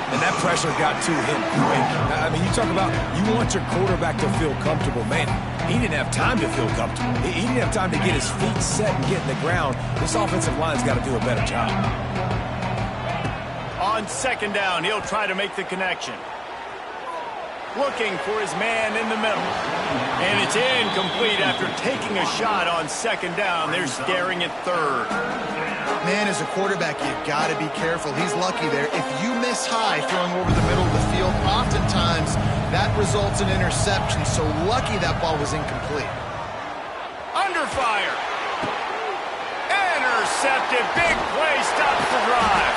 And that pressure got to him quick. I mean, you talk about you want your quarterback to feel comfortable. Man, he didn't have time to feel comfortable. He didn't have time to get his feet set and get in the ground. This offensive line's got to do a better job. On 2nd down, he'll try to make the connection. Looking for his man in the middle. And it's incomplete after taking a shot on 2nd down. They're staring at 3rd. Man, as a quarterback, you've got to be careful. He's lucky there. If you miss high throwing over the middle of the field, oftentimes that results in interception. So lucky that ball was incomplete. Under fire. Intercepted. Big play stops the drive.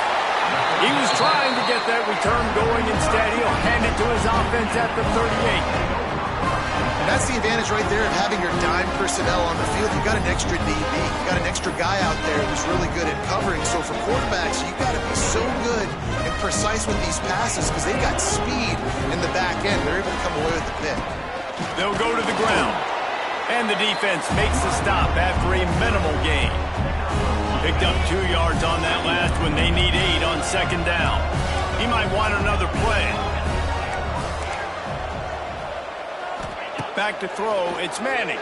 He was trying to get that return going. Instead, he'll hand it to his offense at the 38. And that's the advantage right there of having your dime personnel on the field. You've got an extra DB. You've got an extra guy out there who's really good at covering. So for quarterbacks, you've got to be so good and precise with these passes because they've got speed in the back end. They're able to come away with the pick. They'll go to the ground. And the defense makes the stop after a minimal gain. Picked up 2 yards on that last one. They need 8 on 2nd down. He might want another play. Back to throw, it's Manning.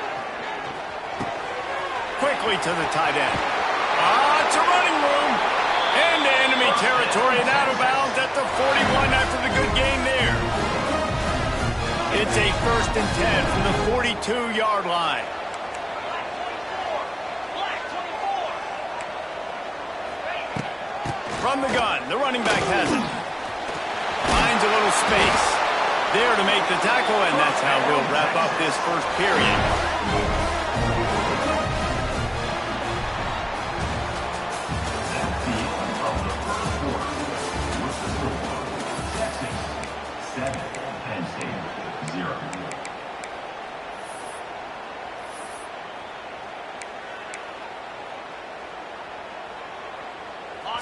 Quickly to the tight end. It's a running room. Into enemy territory and out of bounds at the 41 after the good gain there. It's a 1st and 10 from the 42-yard line. From the gun, the running back has it. Finds a little space. There to make the tackle, and that's how we'll wrap up this 1st period. Texas 7, Penn State 0.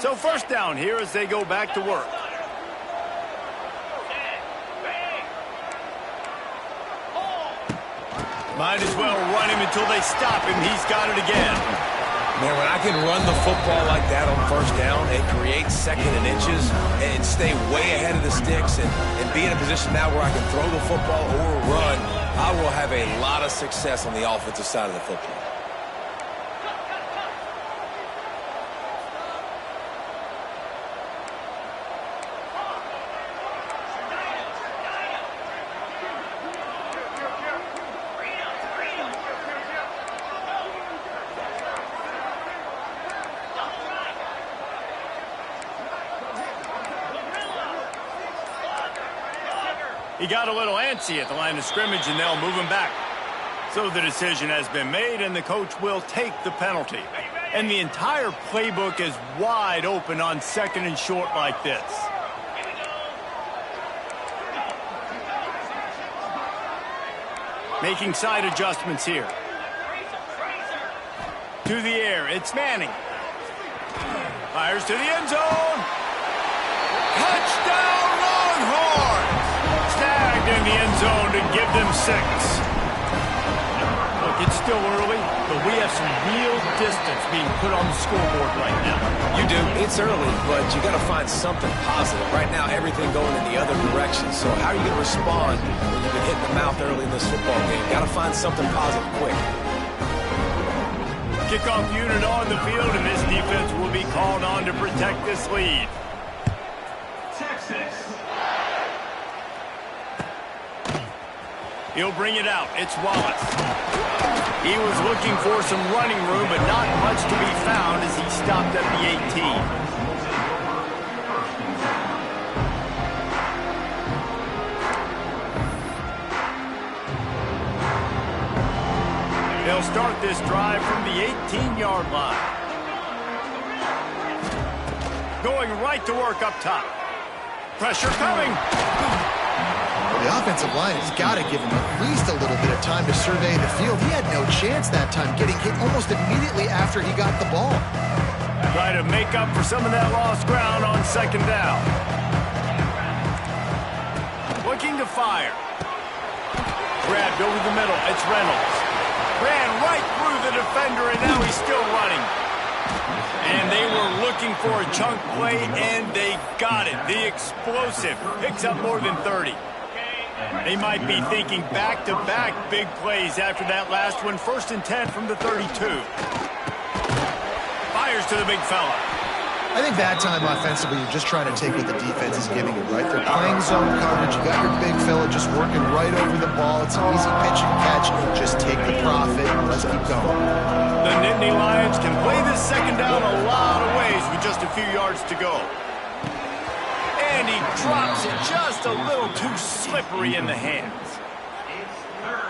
So 1st down here as they go back to work. Might as well run him until they stop him. He's got it again. Man, when I can run the football like that on 1st down and create 2nd and inches and stay way ahead of the sticks and be in a position now where I can throw the football or run, I will have a lot of success on the offensive side of the football. He got a little antsy at the line of scrimmage, and they'll move him back. So the decision has been made, and the coach will take the penalty. And the entire playbook is wide open on 2nd and short like this. Making side adjustments here. To the air, it's Manning. Fires to the end zone. Touchdown, Longhorns! Snagged in the end zone to give them 6. Look, it's still early, but we have some real distance being put on the scoreboard right now. You do. It's early, but you got to find something positive. Right now, everything going in the other direction. So how are you going to respond when you've been hit in the mouth early in this football game? Got to find something positive quick. Kickoff unit on the field, and this defense will be called on to protect this lead. Texas. He'll bring it out. It's Wallace. He was looking for some running room, but not much to be found as he stopped at the 18. They'll start this drive from the 18-yard line. Going right to work up top. Pressure coming. The offensive line has got to give him at least a little bit of time to survey the field. He had no chance that time, getting hit almost immediately after he got the ball. Try to make up for some of that lost ground on 2nd down. Looking to fire. Grabbed over the middle. It's Reynolds. Ran right through the defender, and now he's still running. And they were looking for a chunk play, and they got it. The explosive picks up more than 30. They might be thinking back-to-back big plays after that last one. 1st and 10 from the 32. Fires to the big fella. I think that time offensively, you're just trying to take what the defense is giving you, right? They're playing zone coverage. You got your big fella just working right over the ball. It's an easy pitch and catch. Just take the profit and let's keep going. The Nittany Lions can play this 2nd down a lot of ways with just a few yards to go. And he drops it just a little too slippery in the hands.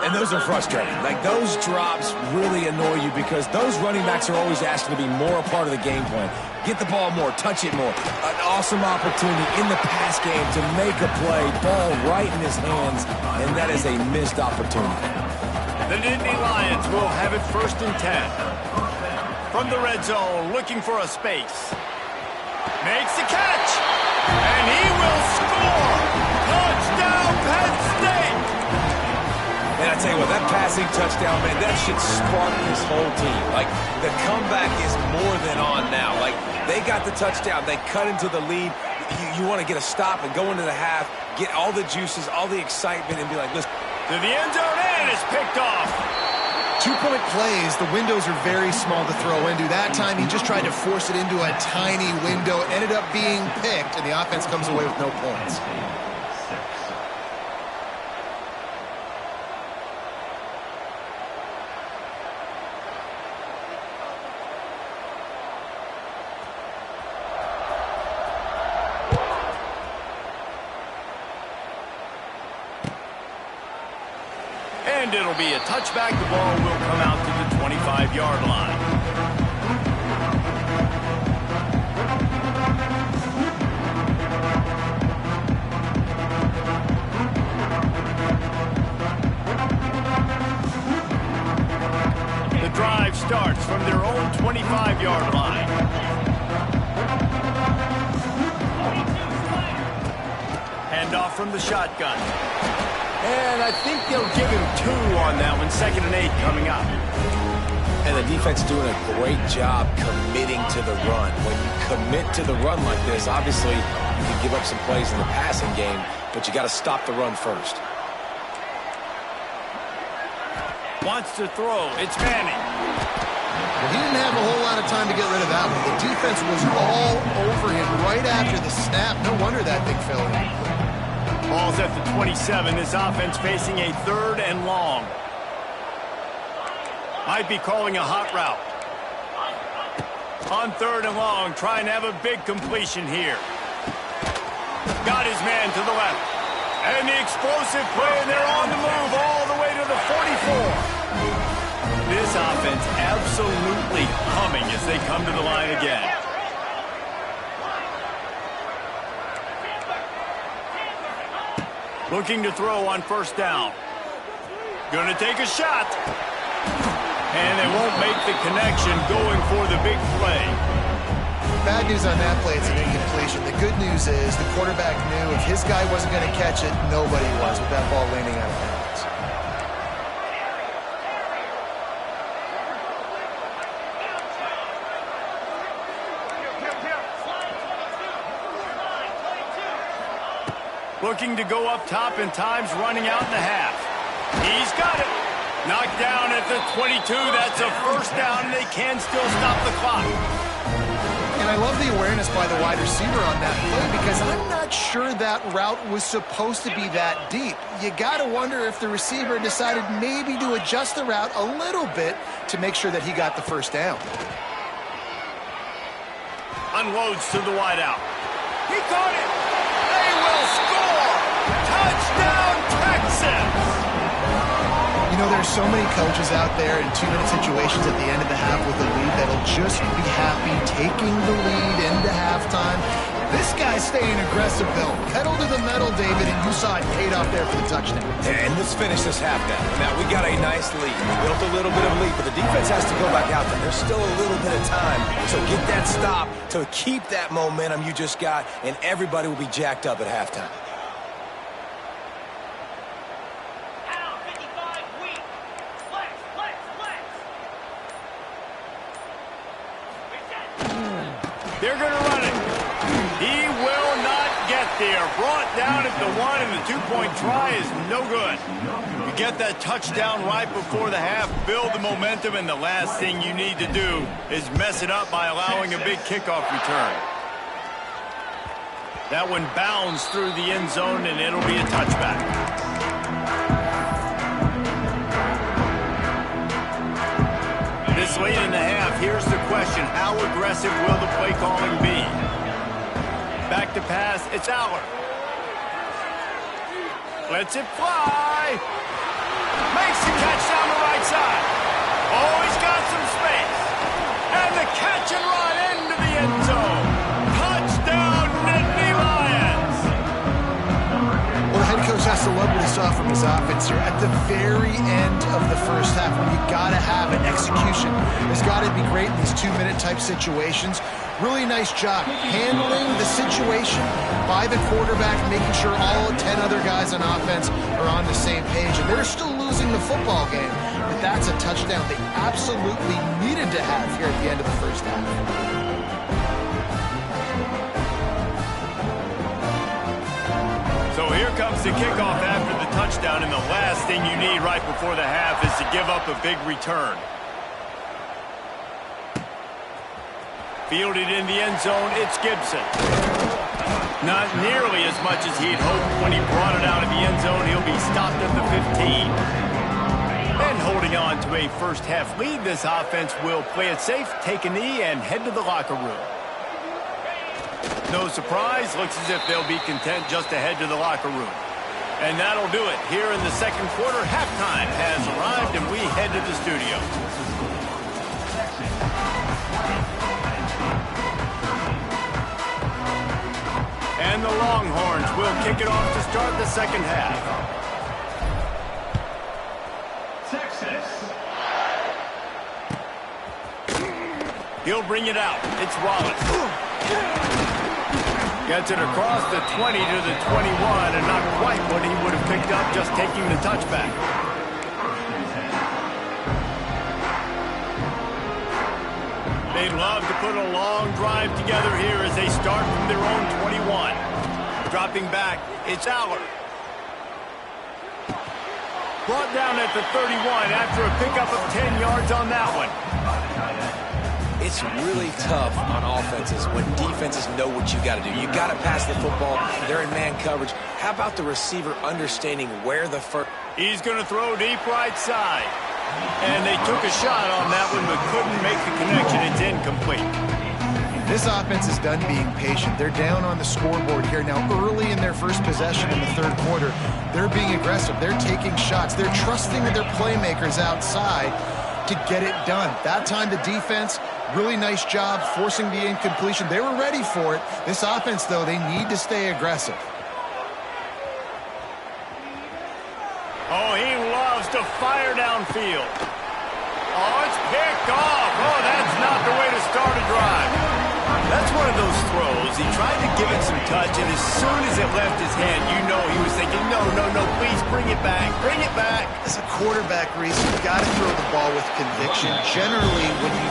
And those are frustrating. Like, those drops really annoy you because those running backs are always asking to be more a part of the game plan. Get the ball more, touch it more. An awesome opportunity in the pass game to make a play, ball right in his hands, and that is a missed opportunity. The Nittany Lions will have it 1st and 10. From the red zone, looking for a space. Makes the catch, and he will score! Touchdown, Penn State! And I tell you what, that passing touchdown, man, that should spark this whole team. Like, the comeback is more than on now. Like, they got the touchdown. They cut into the lead. You want to get a stop and go into the half, get all the juices, all the excitement, and be like, listen. To the end zone, and it's picked off. 2-point plays, the windows are very small to throw into. That time, he just tried to force it into a tiny window, ended up being picked, and the offense comes away with no points. And it'll be a touchback. The ball will come out to the 25-yard line. The drive starts from their own 25-yard line. Handoff from the shotgun. And I think they'll give him 2 on that one. 2nd and 8 coming up. And the defense doing a great job committing to the run. When you commit to the run like this, obviously you can give up some plays in the passing game, but you got to stop the run first. Wants to throw. It's Manning. Well, he didn't have a whole lot of time to get rid of that one. The defense was all over him right after the snap. No wonder that thing fell in. Ball's at the 27. This offense facing a 3rd and long. Might be calling a hot route. On 3rd and long, trying to have a big completion here. Got his man to the left. And the explosive play, and they're on the move all the way to the 44. This offense absolutely humming as they come to the line again. Looking to throw on first down. Gonna take a shot. And they won't make the connection going for the big play. Bad news on that play, it's an incompletion. The good news is the quarterback knew if his guy wasn't going to catch it, nobody was with that ball landing out of bounds. Looking to go up top, and time's running out in the half. He's got it. Knocked down at the 22. That's a first down, and they can still stop the clock. And I love the awareness by the wide receiver on that play because I'm not sure that route was supposed to be that deep. You got to wonder if the receiver decided maybe to adjust the route a little bit to make sure that he got the first down. Unloads to the wideout. He caught it. They will score. Touchdown, Texans. You know, there's so many coaches out there in 2-minute situations at the end of the half with a lead that'll just be happy taking the lead into halftime. This guy's staying aggressive, Bill. Pedal to the metal, David, and you saw it paid off there for the touchdown. And let's finish this half now. Now, we got a nice lead. We built a little bit of a lead, but the defense has to go back out there. There's still a little bit of time. So get that stop to keep that momentum you just got, and everybody will be jacked up at halftime. They're going to run it. He will not get there. Brought down at the 1, and the 2-point try is no good. You get that touchdown right before the half, build the momentum, and the last thing you need to do is mess it up by allowing a big kickoff return. That one bounds through the end zone, and it'll be a touchback. This late in the half, here's the question. How aggressive will the play calling be? Back to pass, it's Aller. Lets it fly. Makes the catch down the right side. Oh, he's got some space. And the catch and run into the end zone. Touchdown, Nittany Lions. Well, the head coach has to love what he saw from his offense here. At the very end of the first half, when you got to have an execution, it's got to be great in these 2-minute type situations. Really nice job handling the situation by the quarterback, making sure all 10 other guys on offense are on the same page. And they're still losing the football game, but that's a touchdown they absolutely needed to have here at the end of the first half. So here comes the kickoff after the touchdown, and the last thing you need right before the half is to give up a big return. Fielded in the end zone, it's Gibson. Not nearly as much as he'd hoped when he brought it out of the end zone. He'll be stopped at the 15. And holding on to a first-half lead, this offense will play it safe, take a knee, and head to the locker room. No surprise, looks as if they'll be content just to head to the locker room. And that'll do it. Here in the second quarter, halftime has arrived, and we head to the studio. And the Longhorns will kick it off to start the second half. Texas. He'll bring it out. It's Wallace. Gets it across the 20 to the 21, and not quite what he would have picked up just taking the touchback. They'd love to put a long drive together here as they start from their own 21. Dropping back, it's Aller. Brought down at the 31 after a pickup of 10 yards on that one. It's really tough on offenses when defenses know what you got to do. You got to pass the football. They're in man coverage. How about the receiver understanding where the first... He's going to throw deep right side. And they took a shot on that one but couldn't make the connection. It's incomplete. This offense is done being patient. They're down on the scoreboard here now early in their first possession in the third quarter. They're being aggressive. They're taking shots. They're trusting their playmakers outside to get it done. That time the defense, really nice job forcing the incompletion. They were ready for it. This offense, though, they need to stay aggressive. Oh, he loves to fire downfield. Oh, it's picked off. Oh, that's not the way to start a drive. That's one of those throws. He tried to give it some touch, and as soon as it left his hand, you know he was thinking, no, please bring it back. Bring it back. As a quarterback, Reese, you've got to throw the ball with conviction. Generally, when you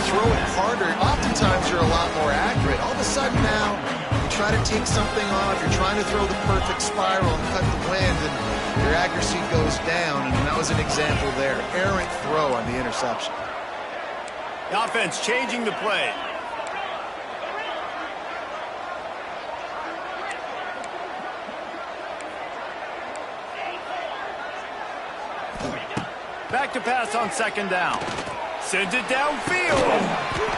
throw it harder, oftentimes you're a lot more accurate. All of a sudden now, you try to take something off, you're trying to throw the perfect spiral and cut the wind, and your accuracy goes down, and that was an example there. Errant throw on the interception. The offense changing the play. Back to pass on second down. Sends it downfield.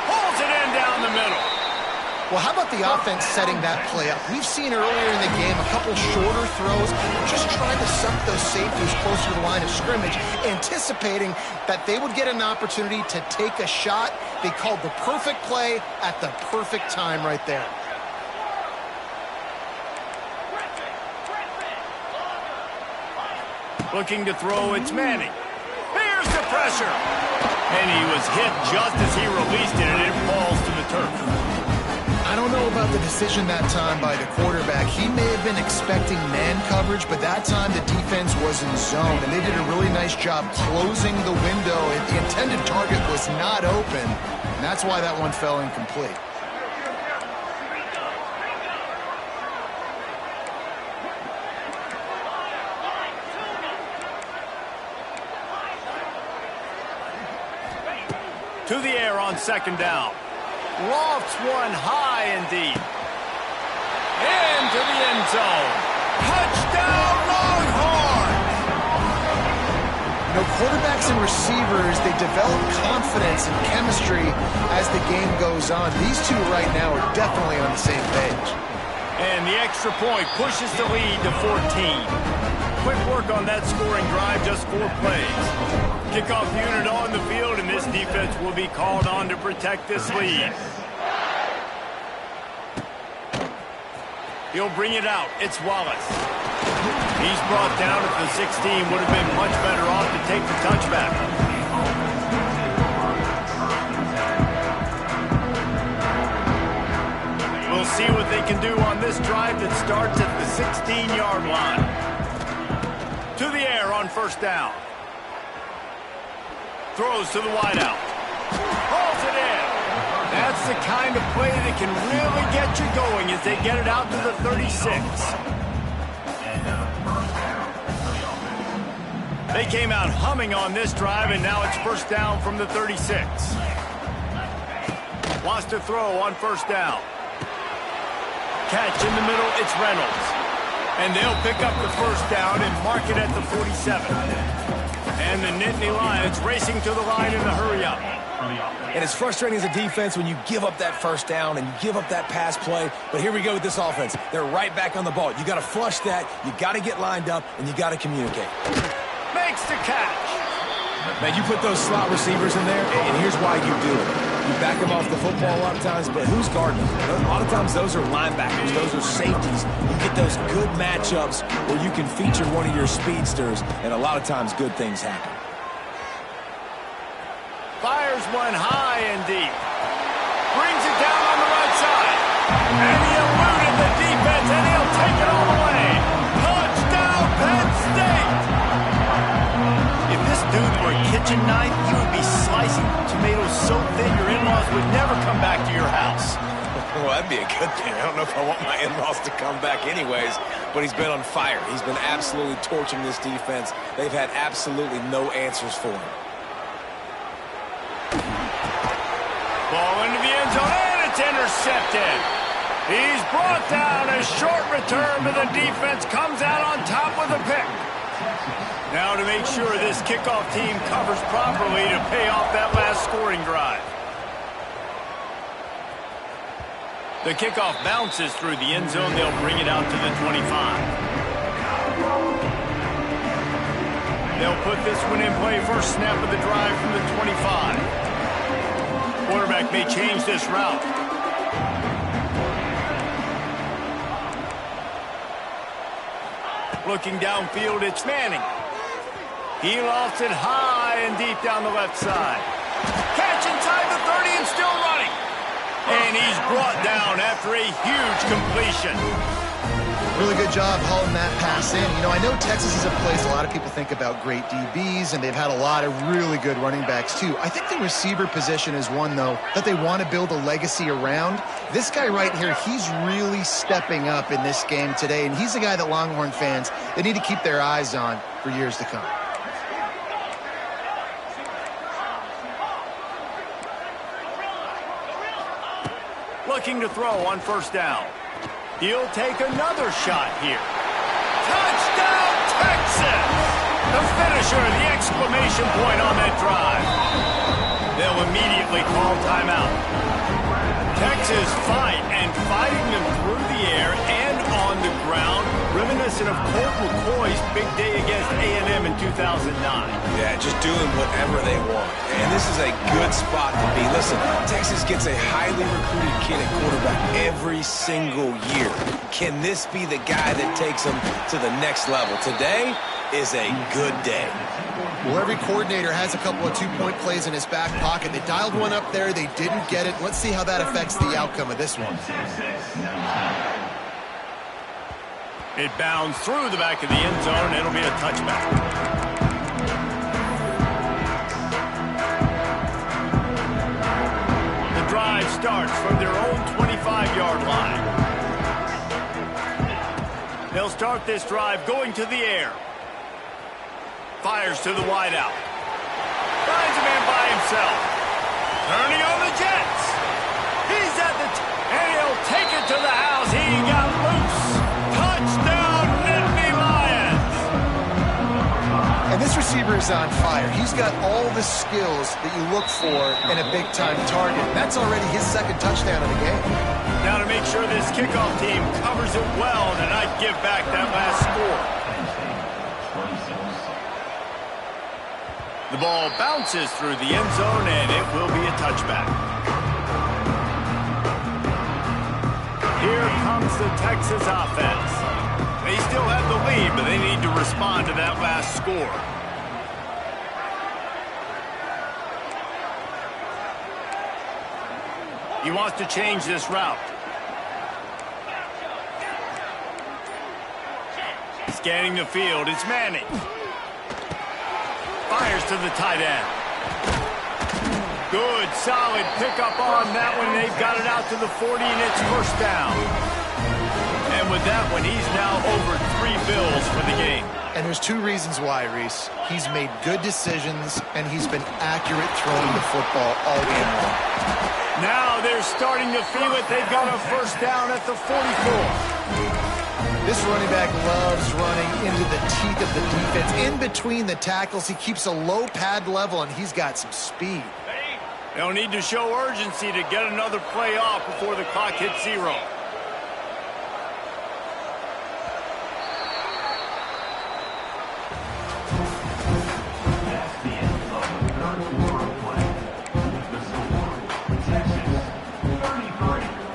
Pulls it in down the middle. Well, how about the offense setting that play up? We've seen earlier in the game a couple shorter throws, just trying to suck those safeties closer to the line of scrimmage, anticipating that they would get an opportunity to take a shot. They called the perfect play at the perfect time right there. Looking to throw, it's Manning. Here's the pressure. And he was hit just as he released it, and it falls to the turf. I don't know about the decision that time by the quarterback. He may have been expecting man coverage, but that time the defense was in zone, and they did a really nice job closing the window. The intended target was not open, and that's why that one fell incomplete. To the air on second down. Lofts one high and deep. Into the end zone. Touchdown, Longhorns! You know, quarterbacks and receivers, they develop confidence and chemistry as the game goes on. These two right now are definitely on the same page. And the extra point pushes the lead to 14. Quick work on that scoring drive, just 4 plays. Kickoff unit on the field, and this defense will be called on to protect this lead. He'll bring it out. It's Wallace. He's brought down at the 16. Would have been much better off to take the touchback. We'll see what they can do on this drive that starts at the 16-yard line. To the air on first down. Throws to the wideout. Hauls it in. That's the kind of play that can really get you going as they get it out to the 36. They came out humming on this drive, and now it's first down from the 36. Wants to throw on first down. Catch in the middle, it's Reynolds. And they'll pick up the first down and mark it at the 47. And the Nittany Lions racing to the line in the hurry-up. And it's frustrating as a defense when you give up that first down and you give up that pass play. But here we go with this offense. They're right back on the ball. You got to flush that, you got to get lined up, and you got to communicate. Makes the catch. Man, you put those slot receivers in there, and here's why you do it. You back them off the football a lot of times, but who's guarding them? A lot of times those are linebackers. Those are safeties. You get those good matchups where you can feature one of your speedsters, and a lot of times good things happen. Fires one high and deep. Brings it down on the right side. And he eluded the defense, and he'll take it all the way. Touchdown, Penn State! If this dude were a kitchen knife, you would be slicing tomatoes so thin your in-laws would never come back to your house. Well, that'd be a good thing. I don't know if I want my in-laws to come back anyways, but he's been on fire. He's been absolutely torching this defense. They've had absolutely no answers for him. Ball into the end zone, and it's intercepted. He's brought down. A short return, but the defense comes out on top with a pick. Now to make sure this kickoff team covers properly to pay off that last scoring drive. The kickoff bounces through the end zone. They'll bring it out to the 25. They'll put this one in play. First snap of the drive from the 25. Quarterback may change this route. Looking downfield, it's Manning. He lofts it high and deep down the left side. Catch inside the 30 and still running. And he's brought down after a huge completion. Really good job hauling that pass in. You know, I know Texas is a place a lot of people think about great DBs, and they've had a lot of really good running backs too. I think the receiver position is one, though, that they want to build a legacy around. This guy right here, he's really stepping up in this game today, and he's a guy that Longhorn fans, they need to keep their eyes on for years to come. Looking to throw on first down. He'll take another shot here. Touchdown, Texas! The finisher, the exclamation point on that drive. They'll immediately call timeout. Texas fighting them through the air and on the ground, reminiscent of Colt McCoy's big day against A&M in 2009. Yeah, just doing whatever they want. And this is a good spot to be. Listen, Texas gets a highly recruited kid at quarterback every single year. Can this be the guy that takes them to the next level? Today is a good day. Well, every coordinator has a couple of two-point plays in his back pocket. They dialed one up there. They didn't get it. Let's see how that affects the outcome of this one. It bounds through the back of the end zone. It'll be a touchback. The drive starts from their own 25-yard line. They'll start this drive going to the air. Fires to the wideout. Finds a man by himself. Turning on the Jets. He's at the and he'll take it to the house. He got loose. Touchdown, Nittany Lions. And this receiver is on fire. He's got all the skills that you look for in a big-time target. That's already his second touchdown of the game. Now to make sure this kickoff team covers it well and not give back that last score. The ball bounces through the end zone, and it will be a touchback. Here comes the Texas offense. They still have the lead, but they need to respond to that last score. He wants to change this route. Scanning the field, it's Manning. Fires to the tight end. Good, solid pickup on that one. They've got it out to the 40, and it's first down. And with that one, he's now over 3 bills for the game. And there's two reasons why, Reese. He's made good decisions, and he's been accurate throwing the football all game long. Now they're starting to feel it. They've got a first down at the 44. This running back loves running into the teeth of the defense. In between the tackles, he keeps a low pad level, and he's got some speed. They'll need to show urgency to get another play off before the clock hits 0.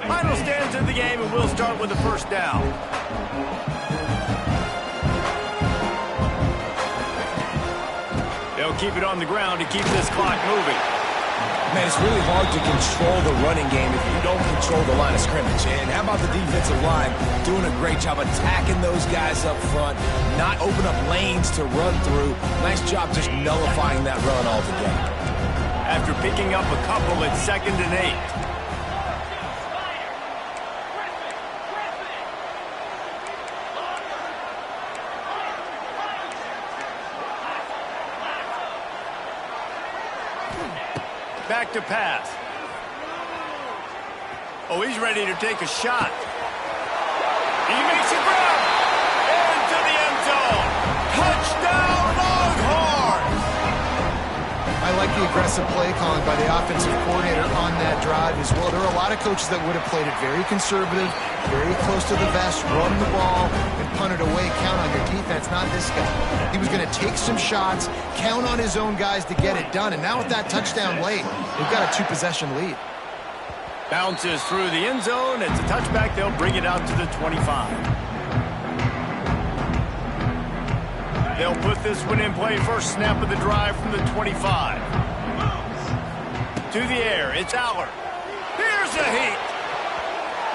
Final stands in the game, and we'll start with the first down. They'll keep it on the ground to keep this clock moving. Man, it's really hard to control the running game if you don't control the line of scrimmage. And how about the defensive line doing a great job attacking those guys up front, not open up lanes to run through. Nice job just nullifying that run altogether. After picking up a couple, it's 2nd and 8. Back to pass. Oh, he's ready to take a shot. He makes a grab. Into the end zone. Touchdown, Longhorns! I like the aggressive play calling by the offensive coordinator on that drive as well. There are a lot of coaches that would have played it very conservative, very close to the vest, run the ball, and punt it away. Count on your defense, not this guy. He was going to take some shots, count on his own guys to get it done. And now with that touchdown late, they've got a 2-possession lead. Bounces through the end zone. It's a touchback. They'll bring it out to the 25. They'll put this one in play. First snap of the drive from the 25. To the air. It's Aller. Here's a heat.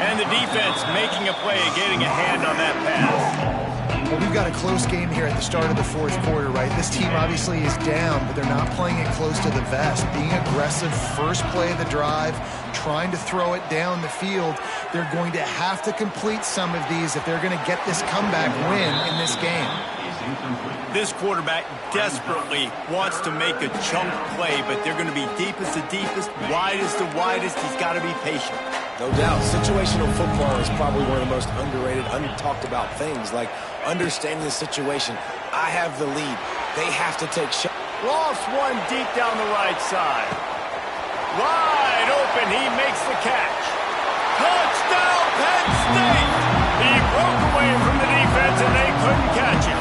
And the defense making a play and getting a hand on that pass. Well, we've got a close game here at the start of the fourth quarter, right? This team obviously is down, but they're not playing it close to the vest. Being aggressive, first play of the drive, trying to throw it down the field. They're going to have to complete some of these if they're going to get this comeback win in this game. This quarterback desperately wants to make a chunk play, but they're going to be deepest to deepest, widest to widest. He's got to be patient. No doubt. Situational football is probably one of the most underrated, untalked about things, like understanding the situation. I have the lead. They have to take shots. Lost one deep down the right side. Wide open. He makes the catch. Touchdown, Penn State. He broke away from the defense, and they couldn't catch him.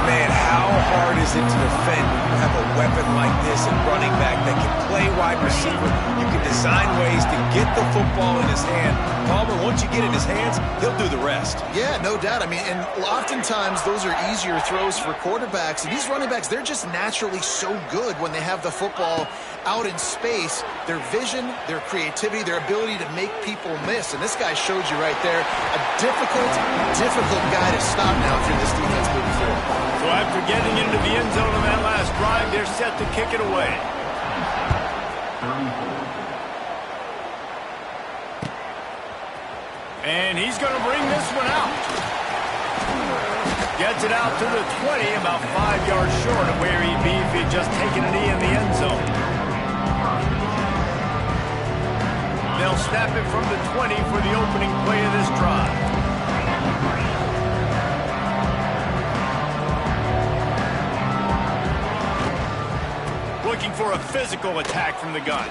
Man, how hard is it to defend when you have a weapon like this and running back that can play wide receiver? You can design ways to get the football in his hand. Palmer, once you get it in his hands, he'll do the rest. Yeah, no doubt. I mean, and oftentimes those are easier throws for quarterbacks. And these running backs, they're just naturally so good when they have the football out in space. Their vision, their creativity, their ability to make people miss. And this guy showed you right there, a difficult guy to stop now if you're this defense moving forward. So after getting into the end zone on that last drive, they're set to kick it away. And he's going to bring this one out. Gets it out to the 20, about 5 yards short of where he'd be if he'd just taken a knee in the end zone. They'll snap it from the 20 for the opening play of this drive. Looking for a physical attack from the gun.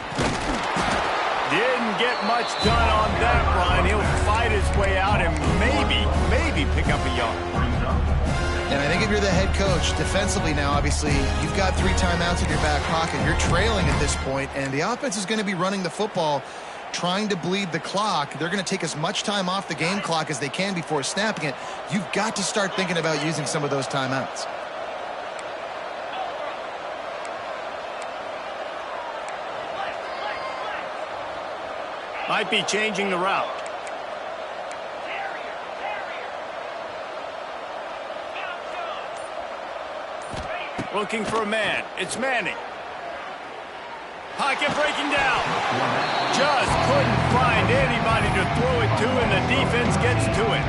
Didn't get much done on that run. He'll fight his way out and maybe pick up a yard. And I think if you're the head coach, defensively now, obviously, you've got 3 timeouts in your back pocket. You're trailing at this point, and the offense is going to be running the football, trying to bleed the clock. They're going to take as much time off the game clock as they can before snapping it. You've got to start thinking about using some of those timeouts. Might be changing the route. Looking for a man. It's Manning. Pocket breaking down. Just couldn't find anybody to throw it to, and the defense gets to it.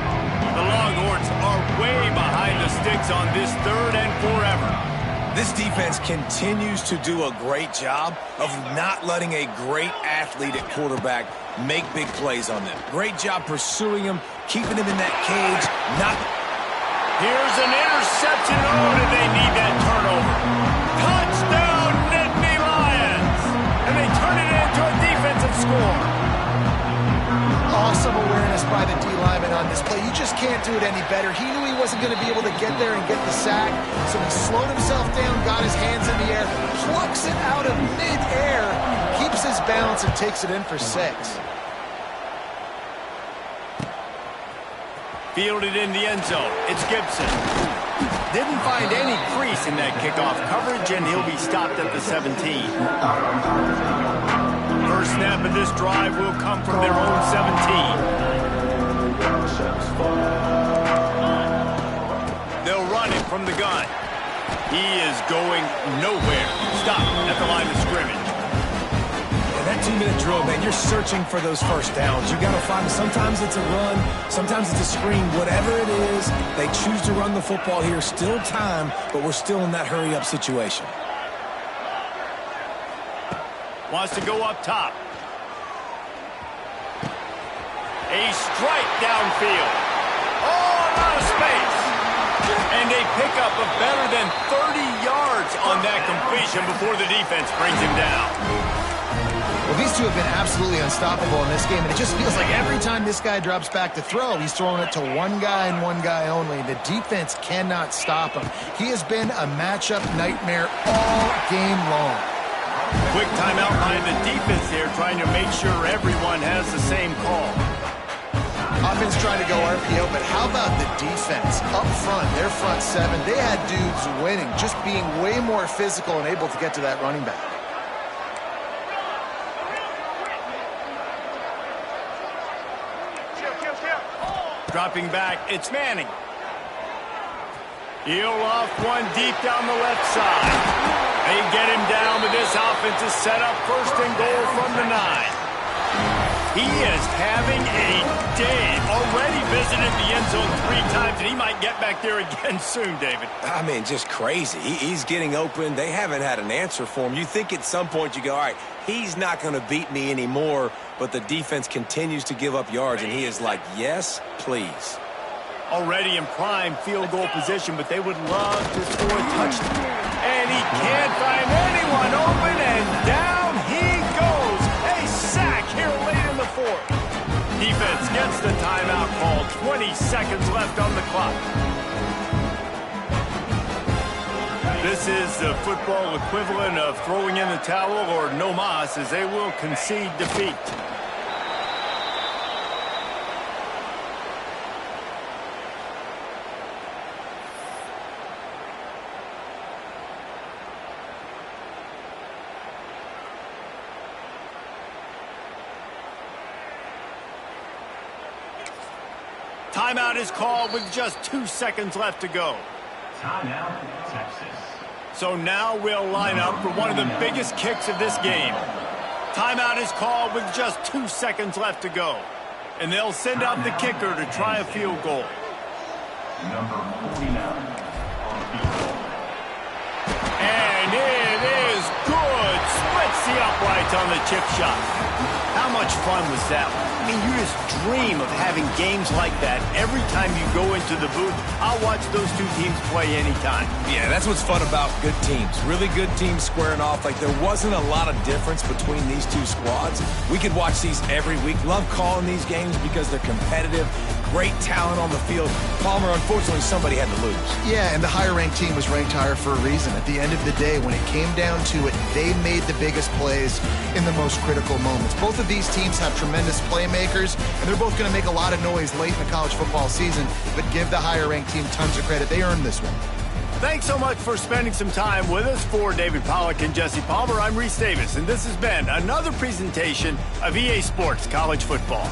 The Longhorns are way behind the sticks on this 3rd and forever. This defense continues to do a great job of not letting a great athlete at quarterback make big plays on them. Great job pursuing him, keeping him in that cage. Here's an interception. Oh, did they need that turnover? Touchdown, Nittany Lions! And they turn it into a defensive score. Awesome awareness by the D-lineman on this play. You just can't do it any better. He knew he wasn't going to be able to get there and get the sack, so he slowed himself down, got his hands in the air, plucks it out of mid-air, keeps his balance, and takes it in for 6. Fielded in the end zone. It's Gibson. Didn't find any crease in that kickoff coverage, and he'll be stopped at the 17. First snap of this drive will come from their own 17. They'll run it from the gun. He is going nowhere. Stop at the line of scrimmage. That 2-minute drill, man, you're searching for those first downs. You got to find them. Sometimes it's a run, sometimes it's a screen. Whatever it is, they choose to run the football here. Still time, but we're still in that hurry-up situation. Wants to go up top. A strike downfield. Oh, a lot of space. And they pick up a better than 30 yards on that completion before the defense brings him down. Well, these two have been absolutely unstoppable in this game, and it just feels like every time this guy drops back to throw, he's throwing it to one guy and one guy only. The defense cannot stop him. He has been a matchup nightmare all game long. Quick timeout by the defense there, trying to make sure everyone has the same call. Offense trying to go RPO, but how about the defense? Up front, their front seven, they had dudes winning, just being way more physical and able to get to that running back. Dropping back, it's Manning. He'll off one deep down the left side. They get him down, but this offense is set up first and goal from the 9. He is having a day. Already visited the end zone 3 times, and he might get back there again soon, David. I mean, just crazy. He's getting open. They haven't had an answer for him. You think at some point you go, all right, he's not going to beat me anymore, but the defense continues to give up yards, and he is like, yes, please. Already in prime field goal position, but they would love to score a touchdown. And he can't find anyone open, and down he goes. A sack here late in the 4th. Defense gets the timeout called. 20 seconds left on the clock. This is the football equivalent of throwing in the towel or no mas, as they will concede defeat. Timeout is called with just 2 seconds left to go. Timeout, Texas. So now we'll line up for one of the biggest kicks of this game. Timeout is called with just 2 seconds left to go. And they'll send out the kicker to try a field goal. Number 49 on field goal. And it is good. Splits the uprights on the chip shot. How much fun was that one? I mean, you just dream of having games like that every time you go into the booth. I'll watch those two teams play anytime. Yeah, that's what's fun about good teams. Really good teams squaring off. Like, there wasn't a lot of difference between these two squads. We could watch these every week. Love calling these games because they're competitive. Great talent on the field. Palmer, unfortunately, somebody had to lose. Yeah, and the higher-ranked team was ranked higher for a reason. At the end of the day, when it came down to it, they made the biggest plays in the most critical moments. Both of these teams have tremendous playmakers, and they're both going to make a lot of noise late in the college football season, but give the higher-ranked team tons of credit. They earned this one. Thanks so much for spending some time with us. For David Pollack and Jesse Palmer, I'm Reese Davis, and this has been another presentation of EA Sports College Football.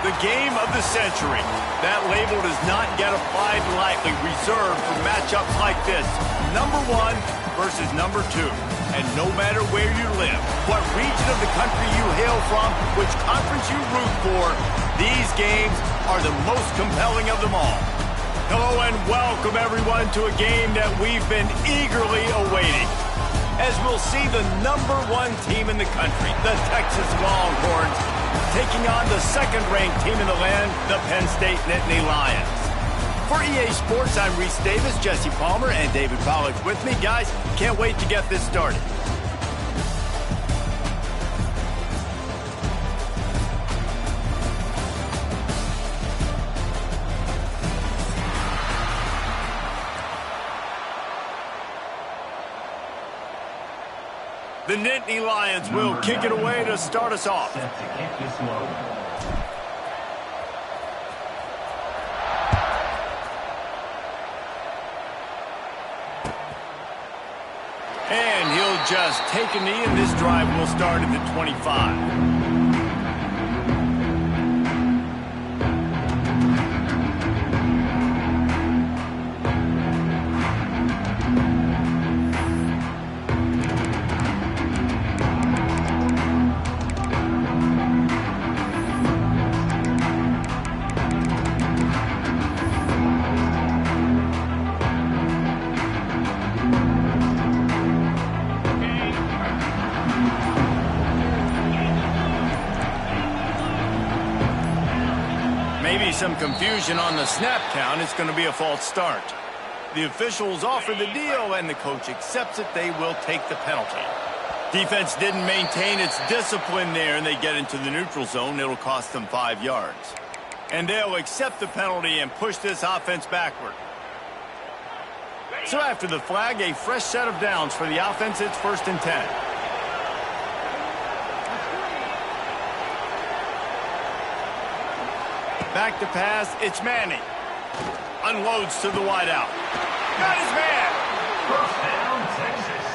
The game of the century. That label does not get applied lightly, reserved for matchups like this. Number 1 versus number 2. And no matter where you live, what region of the country you hail from, which conference you root for, these games are the most compelling of them all. Hello and welcome everyone to a game that we've been eagerly awaiting. As we'll see the number 1 team in the country, the Texas Longhorns, taking on the second-ranked team in the land, the Penn State Nittany Lions. For EA Sports, I'm Reese Davis, Jesse Palmer, and David Pollack with me. Guys, can't wait to get this started. The Nittany Lions will kick it away to start us off. Set to kick this one. And he'll just take a knee, and this drive will start at the 25. Maybe some confusion on the snap count. It's going to be a false start. The officials offer the deal, and the coach accepts it. They will take the penalty. Defense didn't maintain its discipline there, and they get into the neutral zone. It'll cost them 5 yards. And they'll accept the penalty and push this offense backward. So after the flag, a fresh set of downs for the offense. It's 1st and 10. Back to pass, it's Manning. Unloads to the wideout. Got his man. First down, Texas.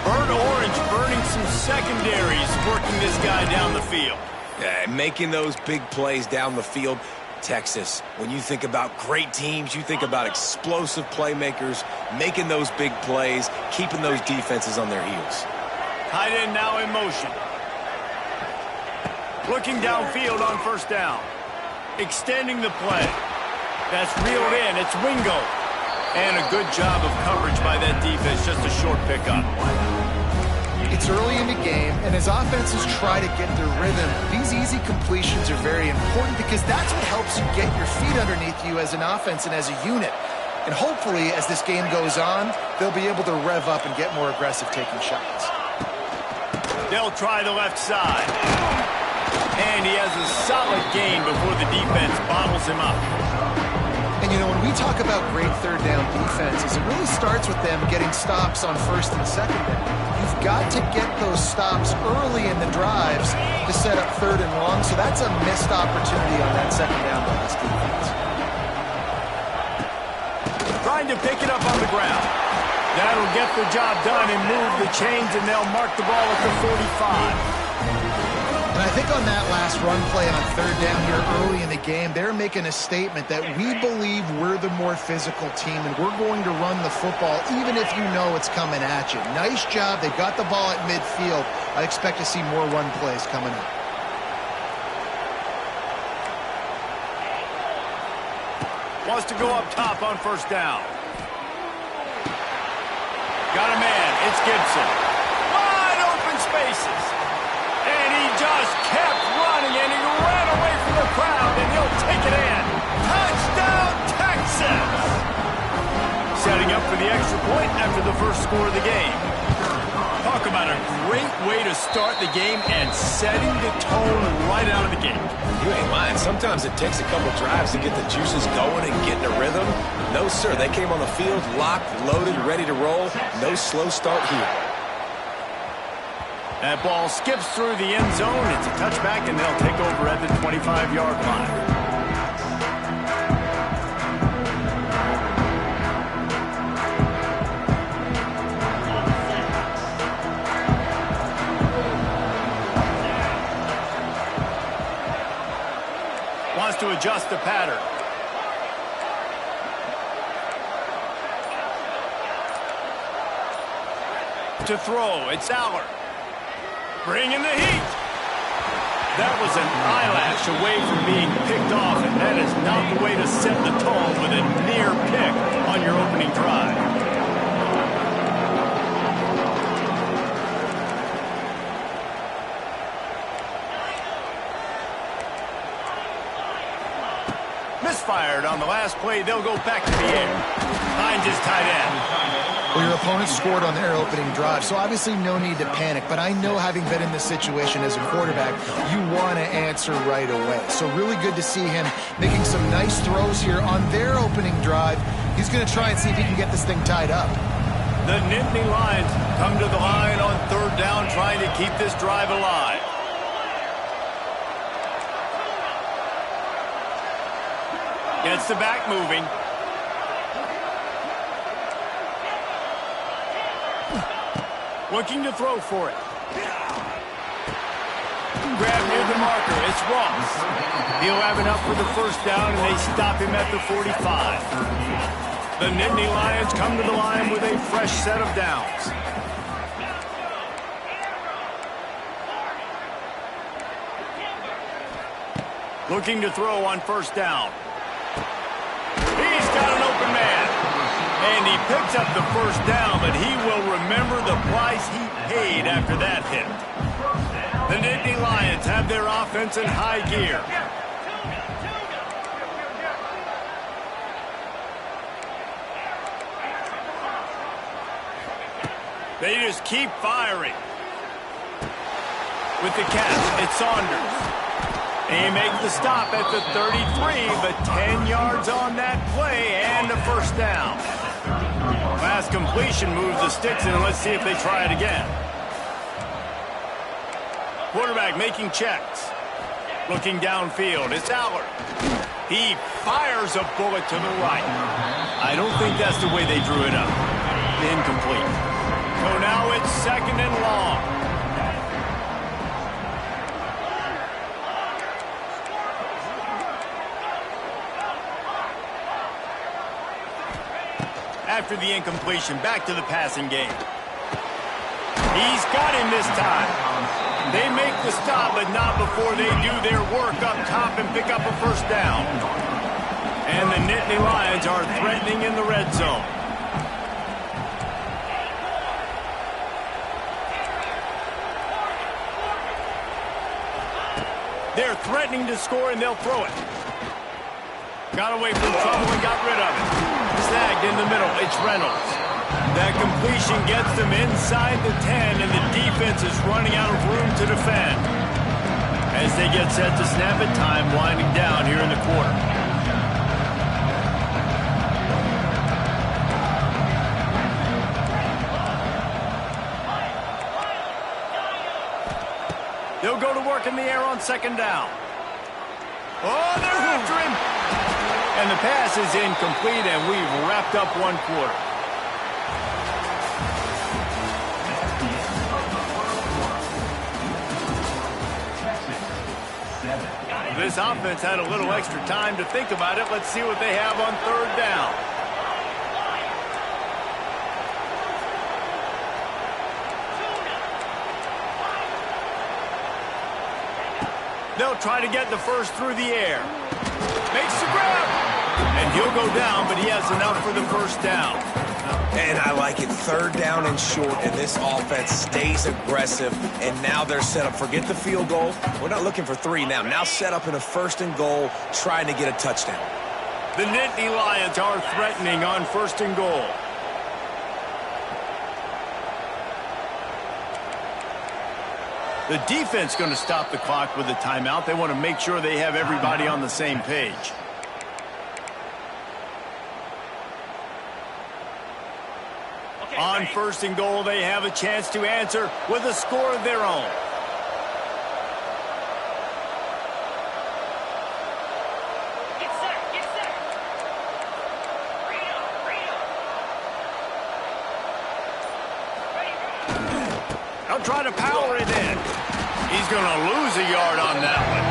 Burnt Orange burning some secondaries, working this guy down the field. Yeah, making those big plays down the field. Texas, when you think about great teams, you think about explosive playmakers, making those big plays, keeping those defenses on their heels. Tight end now in motion. Looking downfield on 1st down. Extending the play. That's reeled in. It's Wingo. And a good job of coverage by that defense. Just a short pickup. It's early in the game, and as offenses try to get their rhythm, these easy completions are very important because that's what helps you get your feet underneath you as an offense and as a unit. And hopefully, as this game goes on, they'll be able to rev up and get more aggressive taking shots. They'll try the left side. And he has a solid gain before the defense bottles him up. And, you know, when we talk about great third down defenses, it really starts with them getting stops on 1st and 2nd down. You've got to get those stops early in the drives to set up 3rd and long, so that's a missed opportunity on that 2nd down by this defense. Trying to pick it up on the ground. That'll get the job done and move the chains, and they'll mark the ball at the 45. And I think on that last run play on 3rd down here early in the game, they're making a statement that we believe we're the more physical team and we're going to run the football even if you know it's coming at you. Nice job. They got the ball at midfield. I expect to see more run plays coming up. Wants to go up top on 1st down. Got a man. It's Gibson. Wide open spaces. And he just kept running, and he ran away from the crowd, and he'll take it in. Touchdown, Texas! Setting up for the extra point after the first score of the game. Talk about a great way to start the game and setting the tone right out of the gate. You ain't lying. Sometimes it takes a couple drives to get the juices going and get in a rhythm. No, sir. They came on the field locked, loaded, ready to roll. No slow start here. That ball skips through the end zone. It's a touchback, and they'll take over at the 25-yard line. adjust the pattern. To throw, it's Aller. Bringing the heat. That was an eyelash away from being picked off, and that is not the way to set the tone with a near pick on your opening drive. Misfired on the last play. They'll go back to the air. Finds his tight end. Well, your opponent scored on their opening drive, so obviously no need to panic. But I know, having been in this situation as a quarterback, you want to answer right away. So really good to see him making some nice throws here on their opening drive. He's going to try and see if he can get this thing tied up. The Nittany Lions come to the line on third down, trying to keep this drive alive. Gets the back moving. Looking to throw for it. Grab near the marker. It's Ross. He'll have enough for the first down, and they stop him at the 45. The Nittany Lions come to the line with a fresh set of downs. Looking to throw on first down. He's got an open man. And he picks up the first down, but he will remember the price he paid after that hit. The Nittany Lions have their offense in high gear. They just keep firing. With the catch, it's Saunders. He makes the stop at the 33, but 10 yards on that play and a first down. Last completion moves the sticks in. Let's see if they try it again. Quarterback making checks. Looking downfield. It's Aller. He fires a bullet to the right. I don't think that's the way they drew it up. Incomplete. So now it's second and long. After the incompletion, back to the passing game. He's got him this time. They make the stop, but not before they do their work up top and pick up a first down. And the Nittany Lions are threatening in the red zone. They're threatening to score, and they'll throw it. Got away from trouble and got rid of it. Snagged in the middle, it's Reynolds. That completion gets them inside the 10, and the defense is running out of room to defend. As they get set to snap it, time winding down here in the quarter. They'll go to work in the air on second down. Oh, they're after him! And the pass is incomplete, and we've wrapped up one quarter. This offense had a little extra time to think about it. Let's see what they have on third down. They'll try to get the first through the air. Makes the grab. And he'll go down, but he has enough for the first down. And I like it. Third down and short, and this offense stays aggressive. And now they're set up. Forget the field goal. We're not looking for three now. Now set up in a first and goal, trying to get a touchdown. The Nittany Lions are threatening on first and goal. The defense going to stop the clock with a timeout. They want to make sure they have everybody on the same page. On first and goal, they have a chance to answer with a score of their own. Get set, get set. They'll try to power it in. He's going to lose a yard on that one.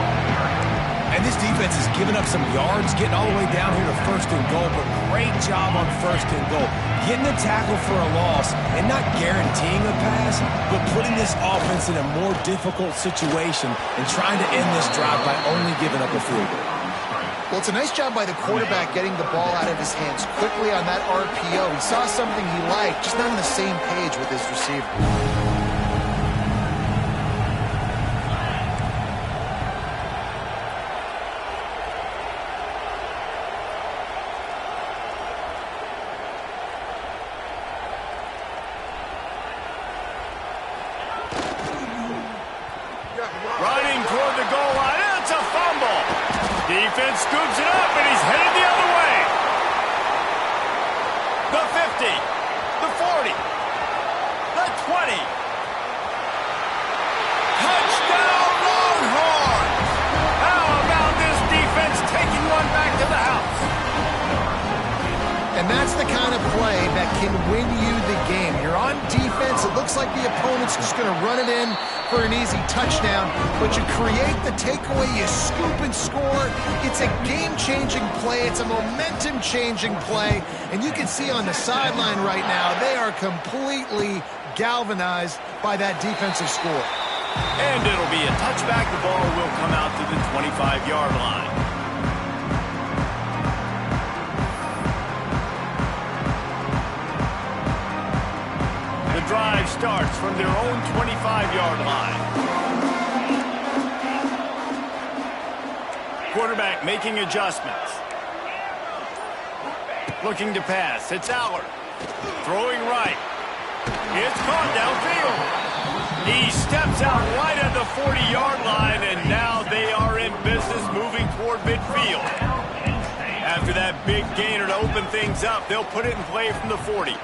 And And this defense has given up some yards, getting all the way down here to first and goal, but great job on first and goal. Getting the tackle for a loss and not guaranteeing a pass, but putting this offense in a more difficult situation and trying to end this drive by only giving up a field goal. Well, it's a nice job by the quarterback getting the ball out of his hands quickly on that RPO. He saw something he liked, just not on the same page with his receiver. Running toward the goal line. It's a fumble. Defense scoops it up, and he's headed the other way. The 50, the 40, the 20. Touchdown, Longhorns! How about this defense taking one back to the house? And that's the kind of play that can win you the game. You're on defense. It looks like the opponent's just going to run it in for an easy touchdown, but you create the takeaway, you scoop and score. It's a game-changing play. It's a momentum-changing play. And you can see on the sideline right now, they are completely galvanized by that defensive score. And it'll be a touchback. The ball will come out to the 25-yard line. The drive starts from their own 25-yard line. Quarterback making adjustments. Looking to pass. It's Allard. Throwing right. It's caught downfield. He steps out right at the 40-yard line, and now they are in business moving toward midfield. After that big gainer to open things up, they'll put it in play from the 40.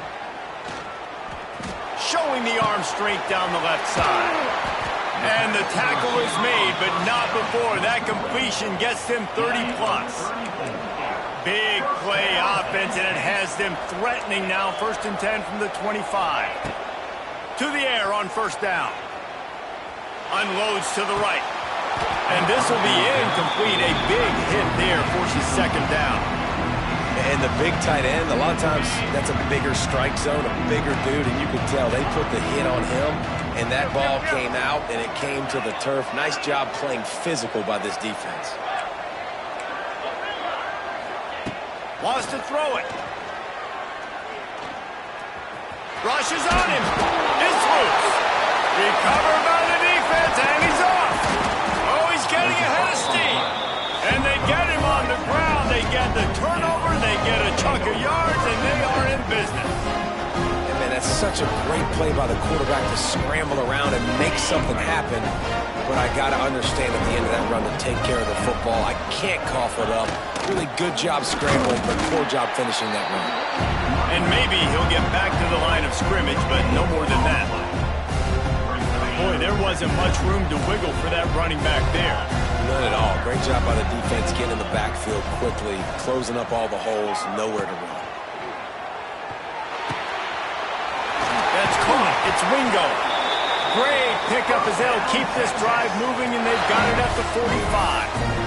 Showing the arm strength down the left side. And the tackle is made, but not before that completion gets them 30-plus. Big play offense, and it has them threatening now. 1st and 10 from the 25. To the air on 1st down. Unloads to the right. And this will be incomplete. A big hit there forces 2nd down. And the big tight end, a lot of times that's a bigger strike zone, a bigger dude, and you can tell they put the hit on him, and that ball came out, and it came to the turf. Nice job playing physical by this defense. Wants to throw it. Rushes on him. It's loose. Recovered by the defense, and he's off. Oh, he's getting ahead of steam. And they get him on the ground. They get the turnover. They get a chunk of yards, and they are in business. And man, that's such a great play by the quarterback to scramble around and make something happen. But I got to understand at the end of that run to take care of the football. I can't cough it up. Really good job scrambling, but poor job finishing that run. And maybe he'll get back to the line of scrimmage, but no more than that. Boy, there wasn't much room to wiggle for that running back there. None at all. Great job by the defense getting in the backfield quickly, closing up all the holes, nowhere to run. That's caught. It's Wingo. Great pickup as they'll keep this drive moving, and they've got it at the 45.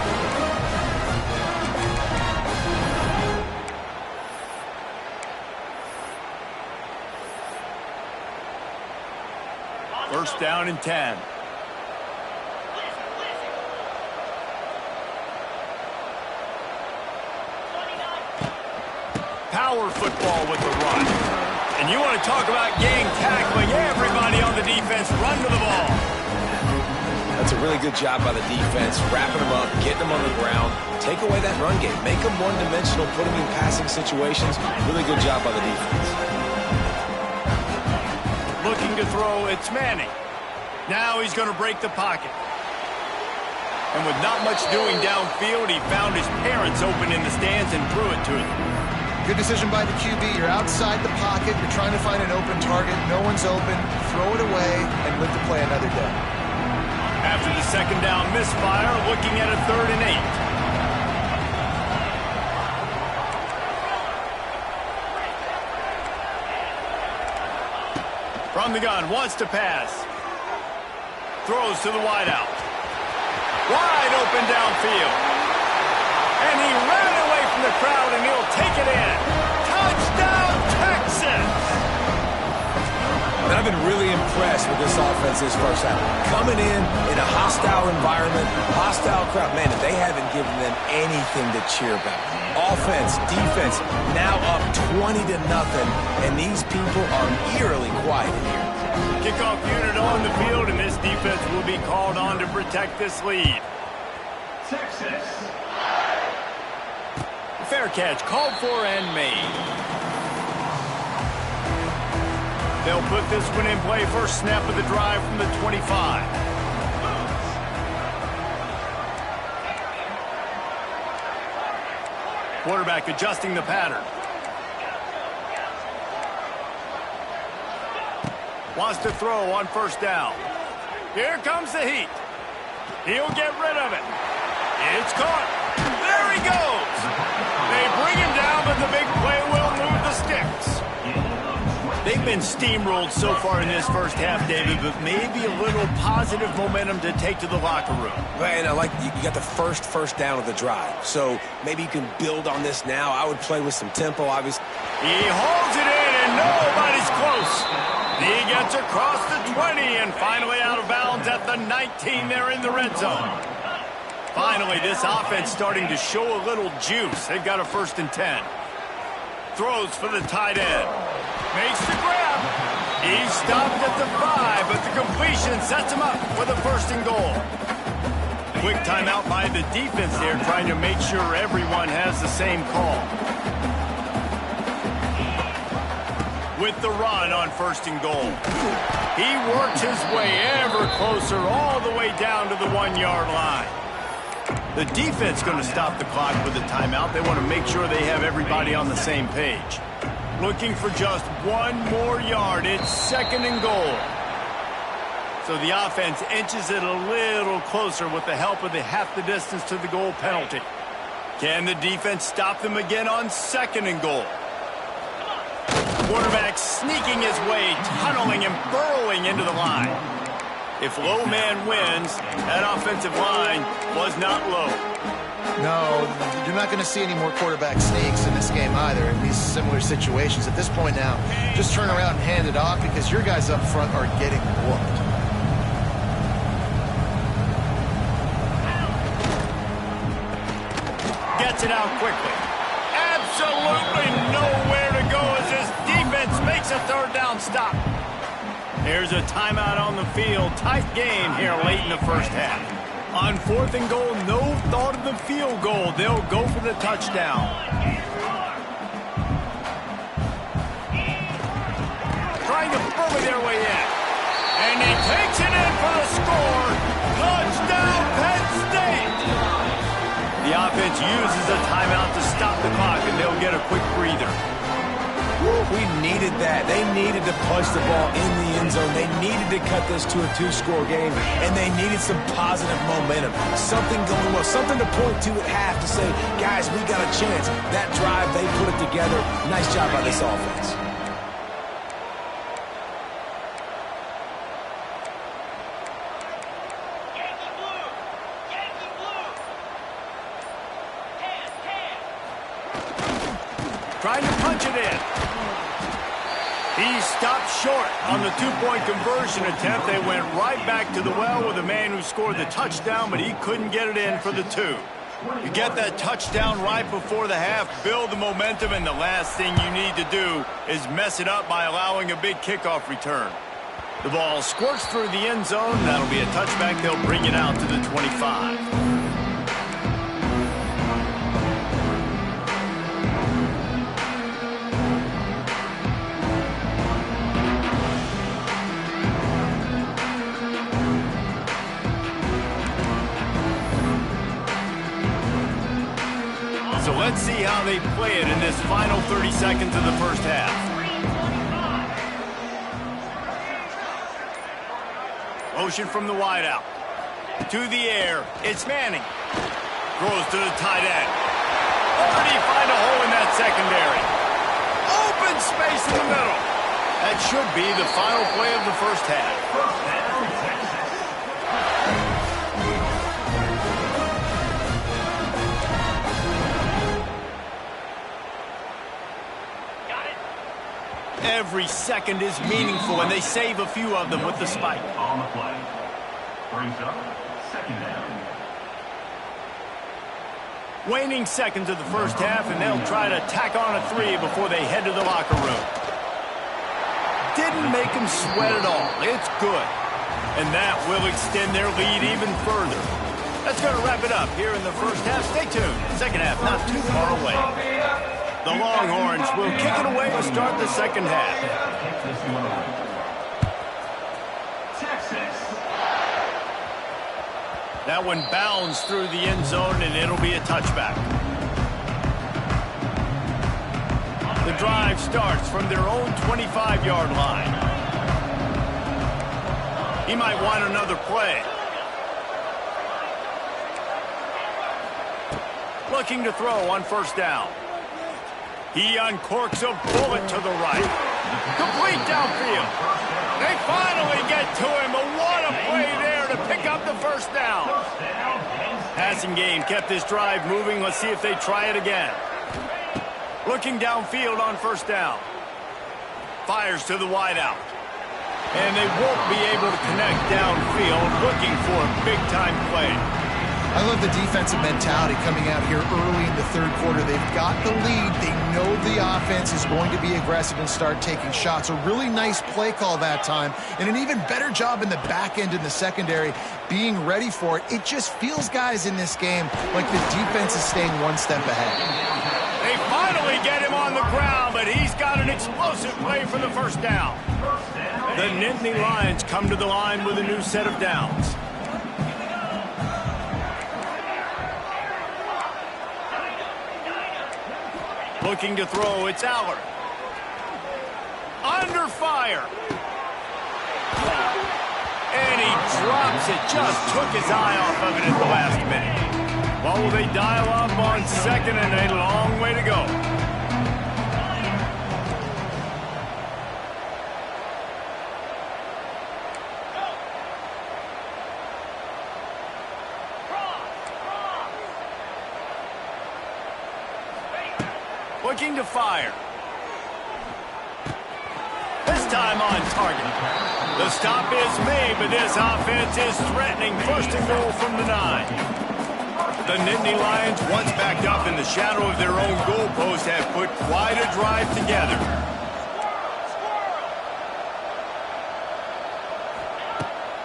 First down and 10. Power football with the run. And you want to talk about gang tackling. Everybody on the defense run to the ball. That's a really good job by the defense, wrapping them up, getting them on the ground, take away that run game, make them one-dimensional, put them in passing situations. Really good job by the defense. Looking to throw, it's Manning. Now he's going to break the pocket. And with not much doing downfield, he found his parents open in the stands and threw it to them. Good decision by the QB. You're outside the pocket. You're trying to find an open target. No one's open. Throw it away and live to play another day. After the 2nd down misfire, looking at a 3rd and 8. From the gun, wants to pass. Throws to the wideout. Wide open downfield. And he ran away from the crowd, and he'll take it in. Touchdown, Texas! And I've been really impressed with this offense this first half. Coming in a hostile environment, hostile crowd. Man, they haven't given them anything to cheer about. Offense, defense, now up 20-0, and these people are eerily quiet in here. Kickoff unit on the field, and this defense will be called on to protect this lead. Texas. Fair catch, called for and made. They'll put this one in play. First snap of the drive from the 25. Quarterback adjusting the pattern. Wants to throw on first down. Here comes the heat. He'll get rid of it. It's caught. There he goes. They bring him down, but the big play will move the sticks. They've been steamrolled so far in this first half, David, but maybe a little positive momentum to take to the locker room. And I like you got the first down of the drive, so maybe you can build on this now. I would play with some tempo, obviously. He holds it in, and nobody's close. He gets across the 20 and finally out of bounds at the 19 there in the red zone. Finally, this offense starting to show a little juice. They've got a 1st and 10. Throws for the tight end. Makes the grab. He stopped at the 5, but the completion sets him up for the 1st and goal. Quick timeout by the defense there, trying to make sure everyone has the same call. With the run on 1st and goal. He works his way ever closer all the way down to the 1-yard line. The defense going to stop the clock with a timeout. They want to make sure they have everybody on the same page. Looking for just 1 more yard. It's 2nd and goal. So the offense inches it a little closer with the help of the half the distance to the goal penalty. Can the defense stop them again on 2nd and goal? Quarterback sneaking his way, tunneling and burrowing into the line. If low man wins, that offensive line was not low. No, you're not going to see any more quarterback sneaks in this game either in these similar situations. At this point now, just turn around and hand it off because your guys up front are getting whooped. Gets it out quickly. Absolutely nowhere to go as this defense makes a 3rd down stop. There's a timeout on the field. Tight game here late in the first half. On 4th and goal, no thought of the field goal. They'll go for the touchdown. Trying to bully their way in. And he takes it in for the score. Touchdown, Penn State! The offense uses a timeout to stop the clock, and they'll get a quick breather. We needed that. They needed to punch the ball in the end zone. They needed to cut this to a 2-score game, and they needed some positive momentum. Something going well, something to point to at half to say, guys, we got a chance. That drive, they put it together. Nice job by this offense. Yankee blue! Yankee blue! Trying to punch it in. He stopped short on the 2-point conversion attempt. They went right back to the well with the man who scored the touchdown, but he couldn't get it in for the 2. You get that touchdown right before the half, build the momentum, and the last thing you need to do is mess it up by allowing a big kickoff return. The ball squirts through the end zone. That'll be a touchback. They'll bring it out to the 25. So let's see how they play it in this final 30 seconds of the first half. Motion from the wideout. To the air. It's Manning. Throws to the tight end. Or did he find a hole in that secondary? Open space in the middle. That should be the final play of the first half. First down, Texas. Every second is meaningful, and they save a few of them with the spike. On the play. Brings up second down. Waning seconds of the first half, and they'll try to tack on a 3 before they head to the locker room. Didn't make them sweat at all. It's good. And that will extend their lead even further. That's going to wrap it up here in the first half. Stay tuned. Second half not too far away. The Longhorns will kick it away to start the second half. This one over. Texas. That one bounds through the end zone, and it'll be a touchback. The drive starts from their own 25-yard line. He might want another play. Looking to throw on first down. He uncorks a bullet to the right. Complete downfield. They finally get to him, but what a play there to pick up the first down. Passing game kept this drive moving. Let's see if they try it again. Looking downfield on first down. Fires to the wideout. And they won't be able to connect downfield, looking for a big-time play. I love the defensive mentality coming out here early in the third quarter. They've got the lead. They know the offense is going to be aggressive and start taking shots. A really nice play call that time, and an even better job in the back end in the secondary being ready for it. It just feels, guys, in this game like the defense is staying one step ahead. They finally get him on the ground, but he's got an explosive play for the first down. The Nittany Lions come to the line with a new set of downs. Looking to throw, it's Allard. Under fire. And he drops it, just took his eye off of it at the last minute. Well, will they dial up on second, and a long way to go. Looking to fire. This time on target. The stop is made, but this offense is threatening. First and goal from the 9. The Nittany Lions, once backed up in the shadow of their own goalpost, have put quite a drive together.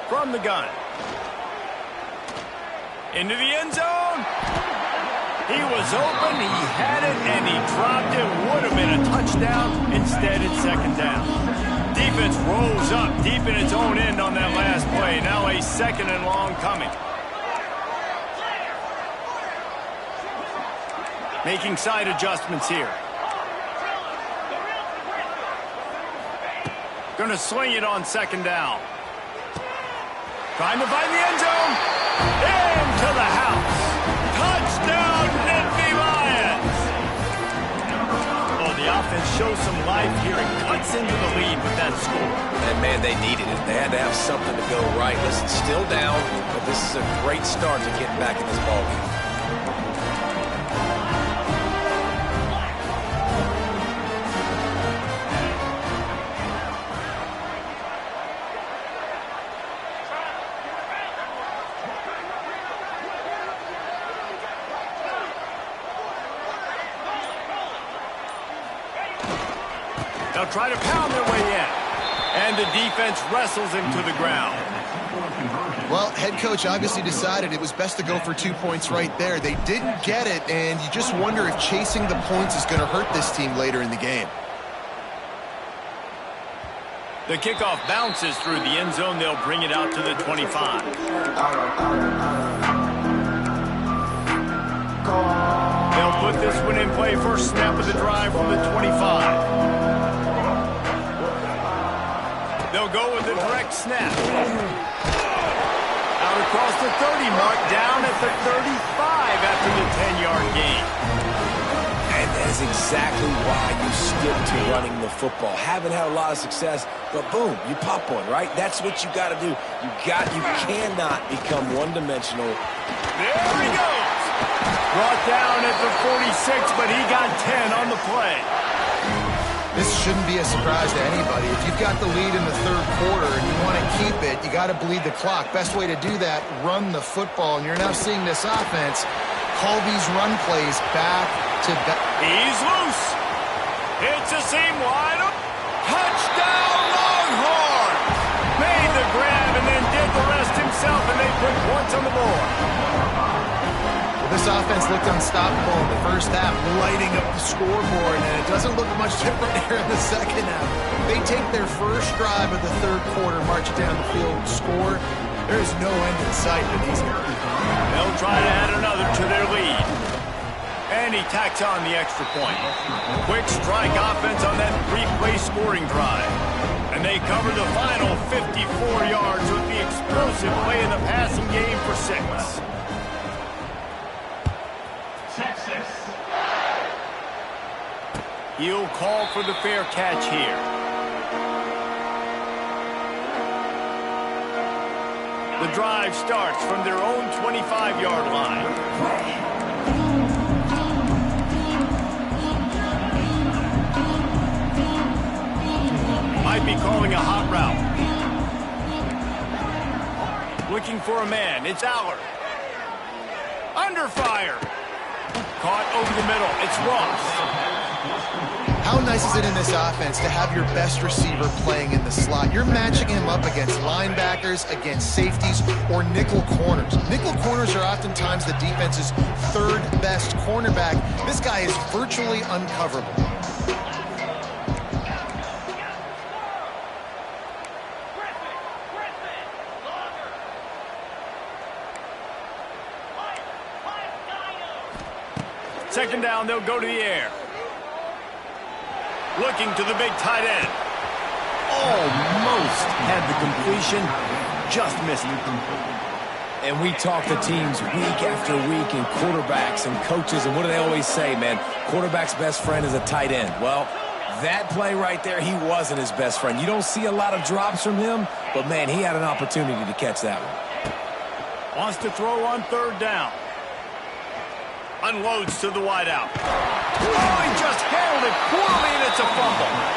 From the gun. Into the end zone. He was open, he had it, and he dropped it. Would have been a touchdown. Instead, it's second down. Defense rolls up deep in its own end on that last play. Now a second and long coming. Making side adjustments here. Going to swing it on second down. Trying to find the end zone. Into the house. Touchdown, Nittany Lions! Oh, the offense shows some life here and cuts into the lead with that score. And, man, they needed it. They had to have something to go right. Listen, still down, but this is a great start to getting back in this ballgame. They'll try to pound their way in. And the defense wrestles him to the ground. Well, head coach obviously decided it was best to go for 2 points right there. They didn't get it, and you just wonder if chasing the points is going to hurt this team later in the game. The kickoff bounces through the end zone. They'll bring it out to the 25. They'll put this one in play. First snap of the drive from the 25. They'll go with the direct snap. Out across the 30 mark, down at the 35 after the 10-yard gain. And that is exactly why you stick to running the football. Haven't had a lot of success, but boom, you pop one, right? That's what you got to do. You cannot become one-dimensional. There he goes. Brought down at the 46, but he got 10 on the play. This shouldn't be a surprise to anybody. If you've got the lead in the third quarter and you want to keep it, you got to bleed the clock. Best way to do that, run the football. And you're now seeing this offense call these run plays back to back. He's loose. It's a seam wide open. Touchdown Longhorn! Made the grab and then did the rest himself, and they put points on the board. Well, this offense looked unstoppable in the first half, lighting up the scoreboard, and it doesn't look much different here in the second half. They take their first drive of the third quarter, march it down the field, score. There is no end in sight for these guys. They'll try to add another to their lead. And he tacks on the extra point. Quick strike offense on that three-play scoring drive. And they cover the final 54 yards with the explosive play in the passing game for 6. Texas. He'll call for the fair catch here. The drive starts from their own 25-yard line. Might be calling a hot route. Looking for a man. It's Allard. Under fire. Caught over the middle. It's Ross. How nice is it in this offense to have your best receiver playing in the slot? You're matching him up against linebackers, against safeties, or nickel corners. Nickel corners are oftentimes the defense's third best cornerback. This guy is virtually uncoverable. Second down, they'll go to the air. Looking to the big tight end. Almost had the completion, just missed it. And we talk to teams week after week and quarterbacks and coaches, and what do they always say, man? Quarterback's best friend is a tight end. Well, that play right there, he wasn't his best friend. You don't see a lot of drops from him, but, man, he had an opportunity to catch that one. Wants to throw on third down. Unloads to the wideout. Oh, he just handled it poorly, and it's a fumble.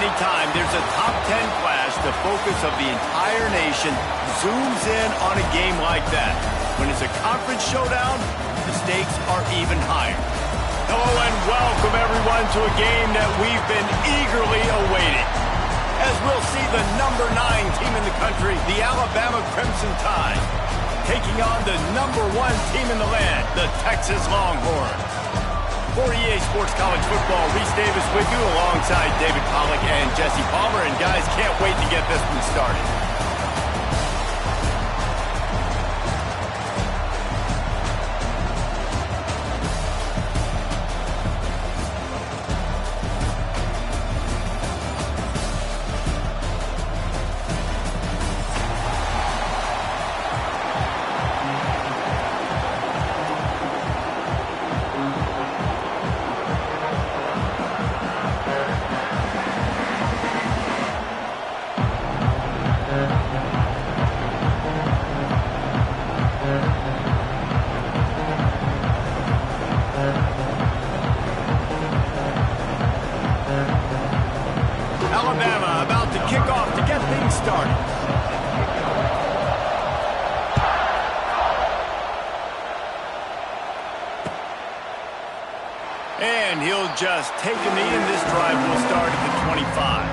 Anytime there's a top 10 clash, the focus of the entire nation zooms in on a game like that. When it's a conference showdown, the stakes are even higher. Hello and welcome everyone to a game that we've been eagerly awaiting. As we'll see the number 9 team in the country, the Alabama Crimson Tide, taking on the number 1 team in the land, the Texas Longhorns. For EA Sports College Football, Reese Davis with you alongside David Pollack and Jesse Palmer. And guys, can't wait to get this one started. Alabama about to kick off to get things started. And he'll just take a knee, and this drive will start at the 25.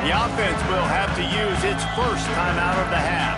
The offense will have to use its first timeout of the half.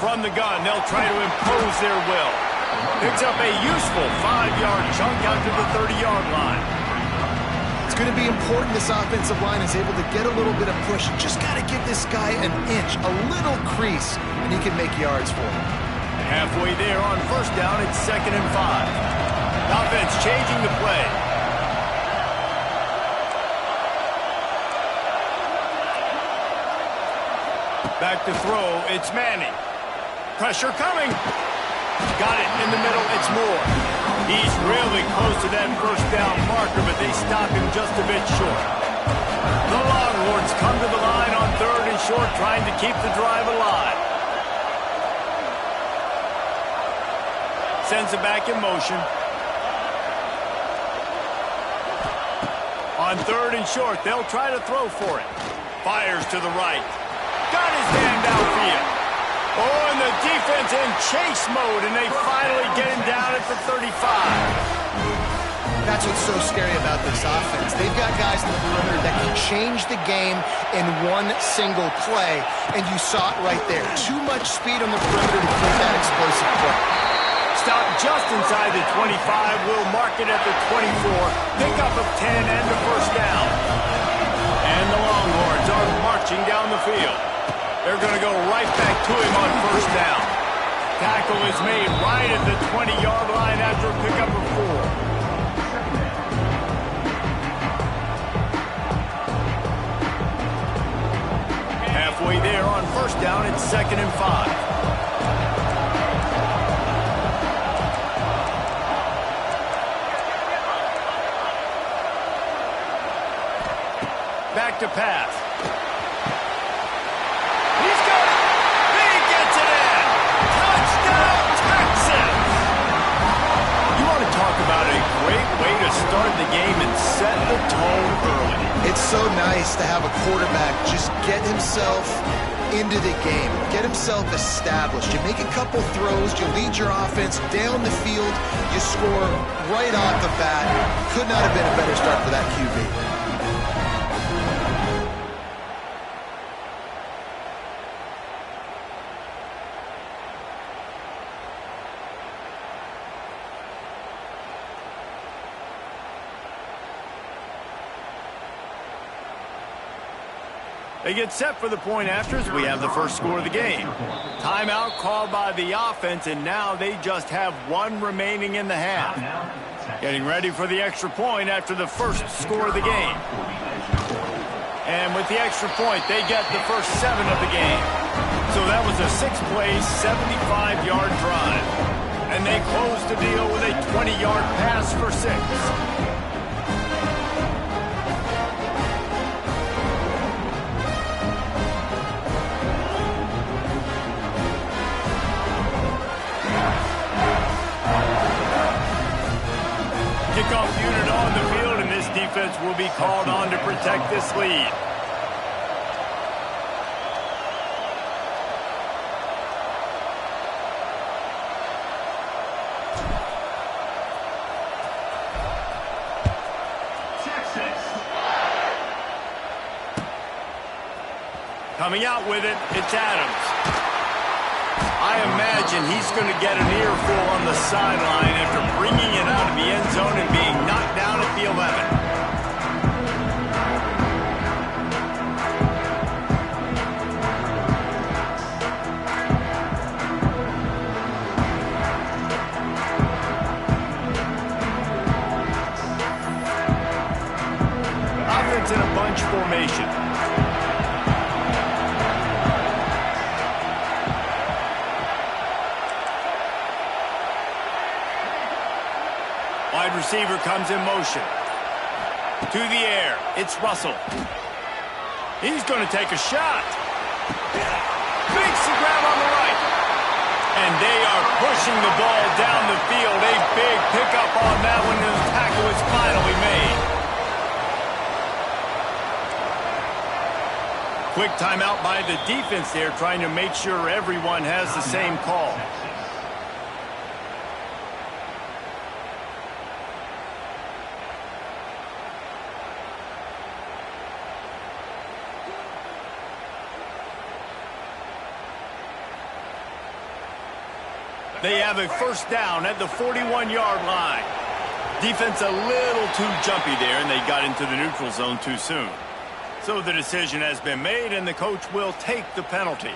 From the gun, they'll try to impose their will. Picks up a useful 5-yard chunk out to the 30-yard line. It's going to be important this offensive line is able to get a little bit of push. Just got to give this guy an inch, a little crease, and he can make yards for him. Halfway there on first down, it's 2nd and 5. Offense changing the play. Back to throw, it's Manning. Pressure coming. Got it in the middle, it's Moore. He's really close to that first down marker, but they stop him just a bit short. The Longhorns come to the line on 3rd and short, trying to keep the drive alive. Sends it back in motion. On 3rd and short, they'll try to throw for it. Fires to the right. Got his man downfield. Oh, and the defense in chase mode, and they finally get him down at the 35. That's what's so scary about this offense. They've got guys in the perimeter that can change the game in one single play, and you saw it right there. Too much speed on the perimeter to create that explosive play. Stop just inside the 25. We'll mark it at the 24. Pickup of 10 and the first down. And the Longhorns are marching down the field. They're going to go right back to him on first down. Tackle is made right at the 20-yard line after a pickup of 4. Halfway there on first down, it's 2nd and 5. Back to pass. He's got it. He gets it in. Touchdown, Texas. You want to talk about a great way to start the game and set the tone early. It's so nice to have a quarterback just get himself into the game, get himself established. You make a couple throws, you lead your offense down the field, you score right off the bat. Could not have been a better start for that QB. They get set for the point after as we have the first score of the game. Timeout called by the offense, and now they just have one remaining in the half. Getting ready for the extra point after the first score of the game. And with the extra point, they get the first 7 of the game. So that was a 6-play, 75-yard drive. And they close the deal with a 20-yard pass for 6. Kickoff unit on the field, and this defense will be called on to protect this lead. Texas. Coming out with it, it's Adams. I imagine he's going to get an earful on the sideline after bringing it out of the end zone and being knocked down at the 11. Offense in a bunch formation. Wide receiver comes in motion. To the air. It's Russell. He's going to take a shot. Makes the grab on the right. And they are pushing the ball down the field. A big pickup on that one, and the tackle is finally made. Quick timeout by the defense there, trying to make sure everyone has the same call. They have a first down at the 41-yard line. Defense a little too jumpy there, and they got into the neutral zone too soon. So the decision has been made, and the coach will take the penalty.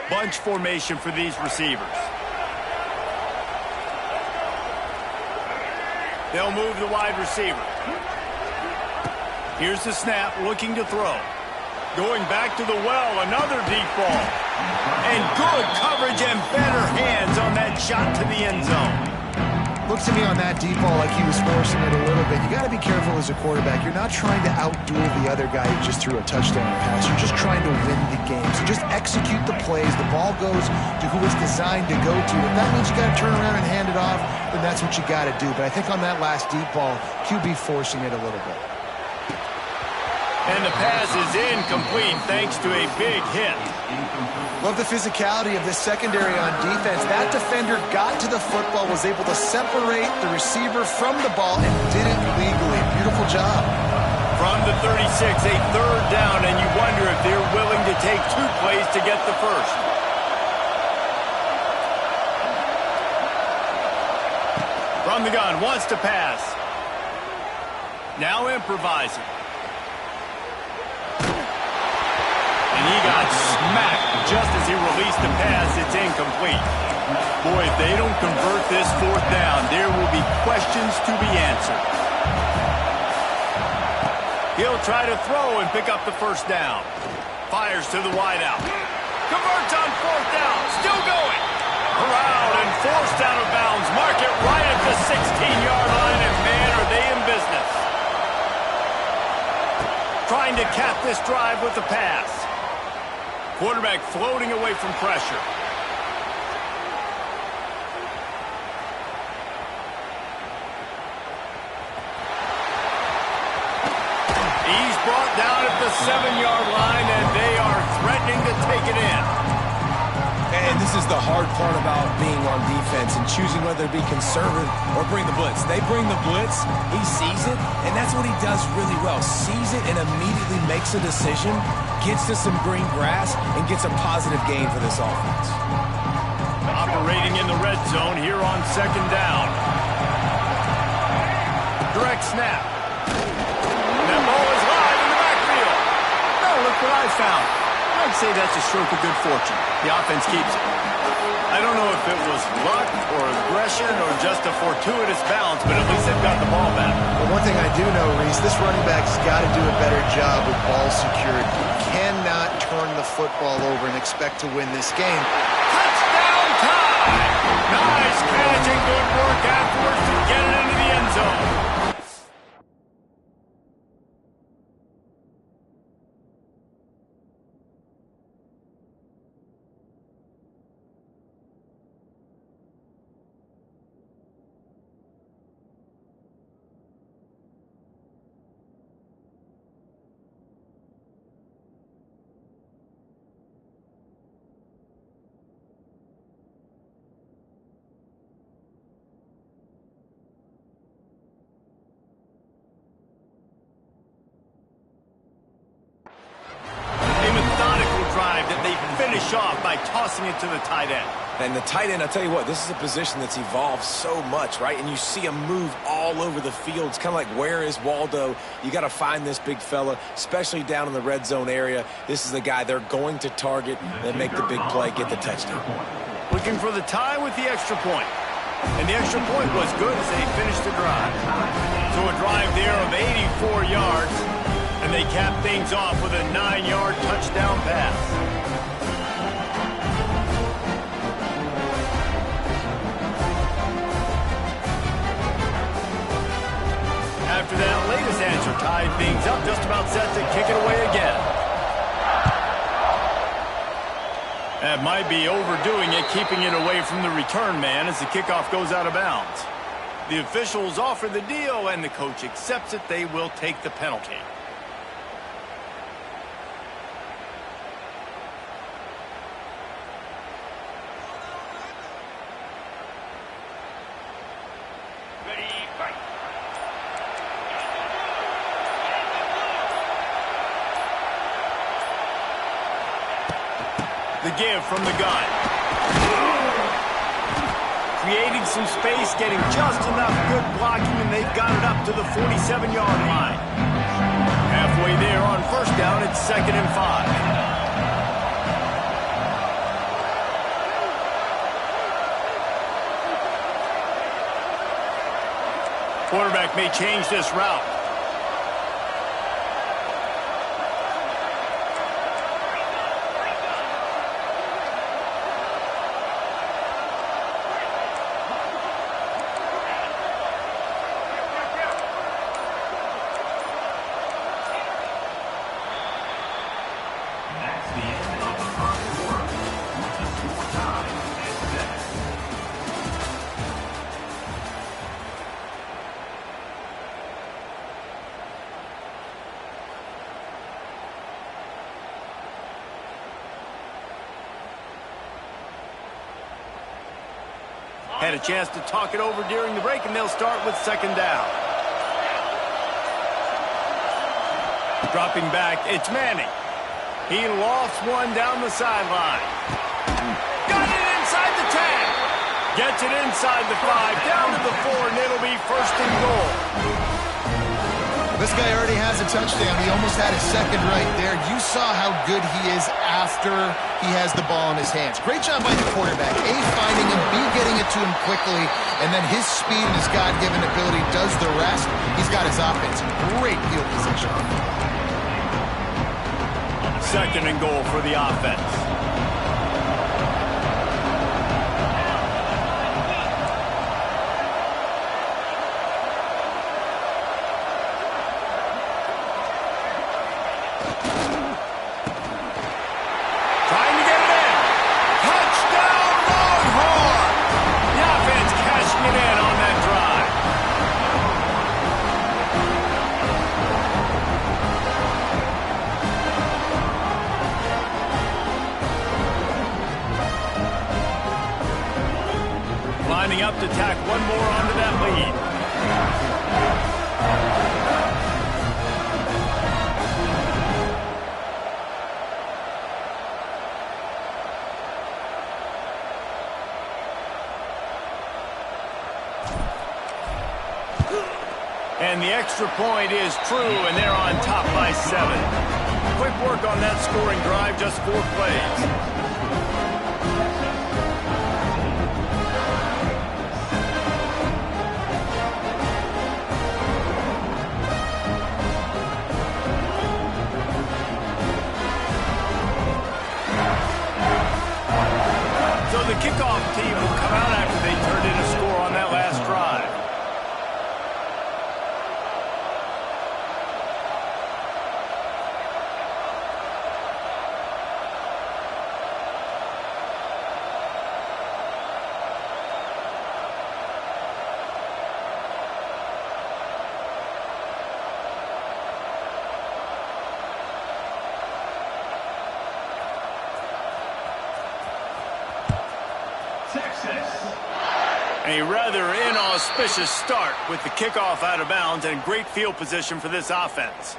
Bunch formation for these receivers. They'll move the wide receiver. Here's the snap, looking to throw. Going back to the well, another deep ball. And good coverage and better hands on that shot to the end zone. Looks to me on that deep ball like he was forcing it a little bit. You got to be careful as a quarterback. You're not trying to outduel the other guy who just threw a touchdown pass. You're just trying to win the game. So just execute the plays. The ball goes to who it's designed to go to. If that means you got to turn around and hand it off, then that's what you got to do. But I think on that last deep ball, QB forcing it a little bit. And the pass is incomplete thanks to a big hit. Love the physicality of this secondary on defense. That defender got to the football, was able to separate the receiver from the ball, and did it legally. Beautiful job. From the 36, a third down, and you wonder if they're willing to take 2 plays to get the first. From the gun, wants to pass. Now improvising. And he got smacked just as he released the pass. It's incomplete. Boy, if they don't convert this 4th down, there will be questions to be answered. He'll try to throw and pick up the first down. Fires to the wideout. Converts on 4th down. Still going. Corralled and forced out of bounds. Mark it right at the 16-yard line, and man, are they in business. Trying to cap this drive with the pass. Quarterback floating away from pressure. 7-yard line, and they are threatening to take it in. And this is the hard part about being on defense and choosing whether to be conservative or bring the blitz. They bring the blitz, he sees it, and that's what he does really well. Sees it and immediately makes a decision, gets to some green grass, and gets a positive gain for this offense. Operating in the red zone here on 2nd down. Direct snap. That ball is live in the backfield. Oh, look what I found. I'd say that's a stroke of good fortune. The offense keeps it. I don't know if it was luck or aggression or just a fortuitous bounce, but at least they've got the ball back. Well, one thing I do know, Reese, this running back's got to do a better job with ball security. You cannot turn the football over and expect to win this game. Touchdown time! Nice catch and good work afterwards to get it into the end zone. Finish off by tossing it to the tight end. And the tight end, I'll tell you what, this is a position that's evolved so much, right? And you see him move all over the field. It's kind of like, where is Waldo? You got to find this big fella, especially down in the red zone area. This is the guy they're going to target and make the big play, get the touchdown. Looking for the tie with the extra point. And the extra point was good as they finished the drive. So a drive there of 84 yards, and they cap things off with a 9-yard touchdown pass. After that latest answer tied things up, just about set to kick it away again. That might be overdoing it, keeping it away from the return man as the kickoff goes out of bounds. The officials offer the deal, and the coach accepts it. They will take the penalty. The give from the gun. Creating some space, getting just enough good blocking, and they've got it up to the 47-yard line. Halfway there on 1st down, it's 2nd and 5. Quarterback may change this route. Had a chance to talk it over during the break, and they'll start with 2nd down. Dropping back, it's Manning. He lofts one down the sideline. Got it inside the 10. Gets it inside the 5, down to the 4, and it'll be 1st and goal. This guy already has a touchdown. He almost had a second right there. You saw how good he is after he has the ball in his hands. Great job by the quarterback. A, finding him, B, getting it to him quickly, and then his speed and his God-given ability does the rest. He's got his offense in great field position. 2nd and goal for the offense. Lining up to tack one more onto that lead. And the extra point is true, and they're on top by 7. Quick work on that scoring drive, just 4 plays. So the kickoff team will come out after they turned in a score on that last drive. A rather inauspicious start with the kickoff out of bounds and great field position for this offense.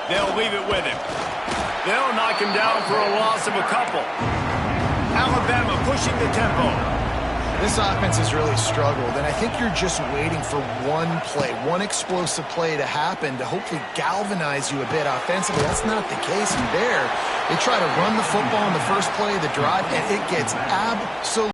They'll leave it with him. They'll knock him down for a loss of a couple. Alabama pushing the tempo. This offense has really struggled, and I think you're just waiting for one play, one explosive play to happen to hopefully galvanize you a bit offensively. That's not the case. And there, they try to run the football in the first play of the drive, and it gets absolutely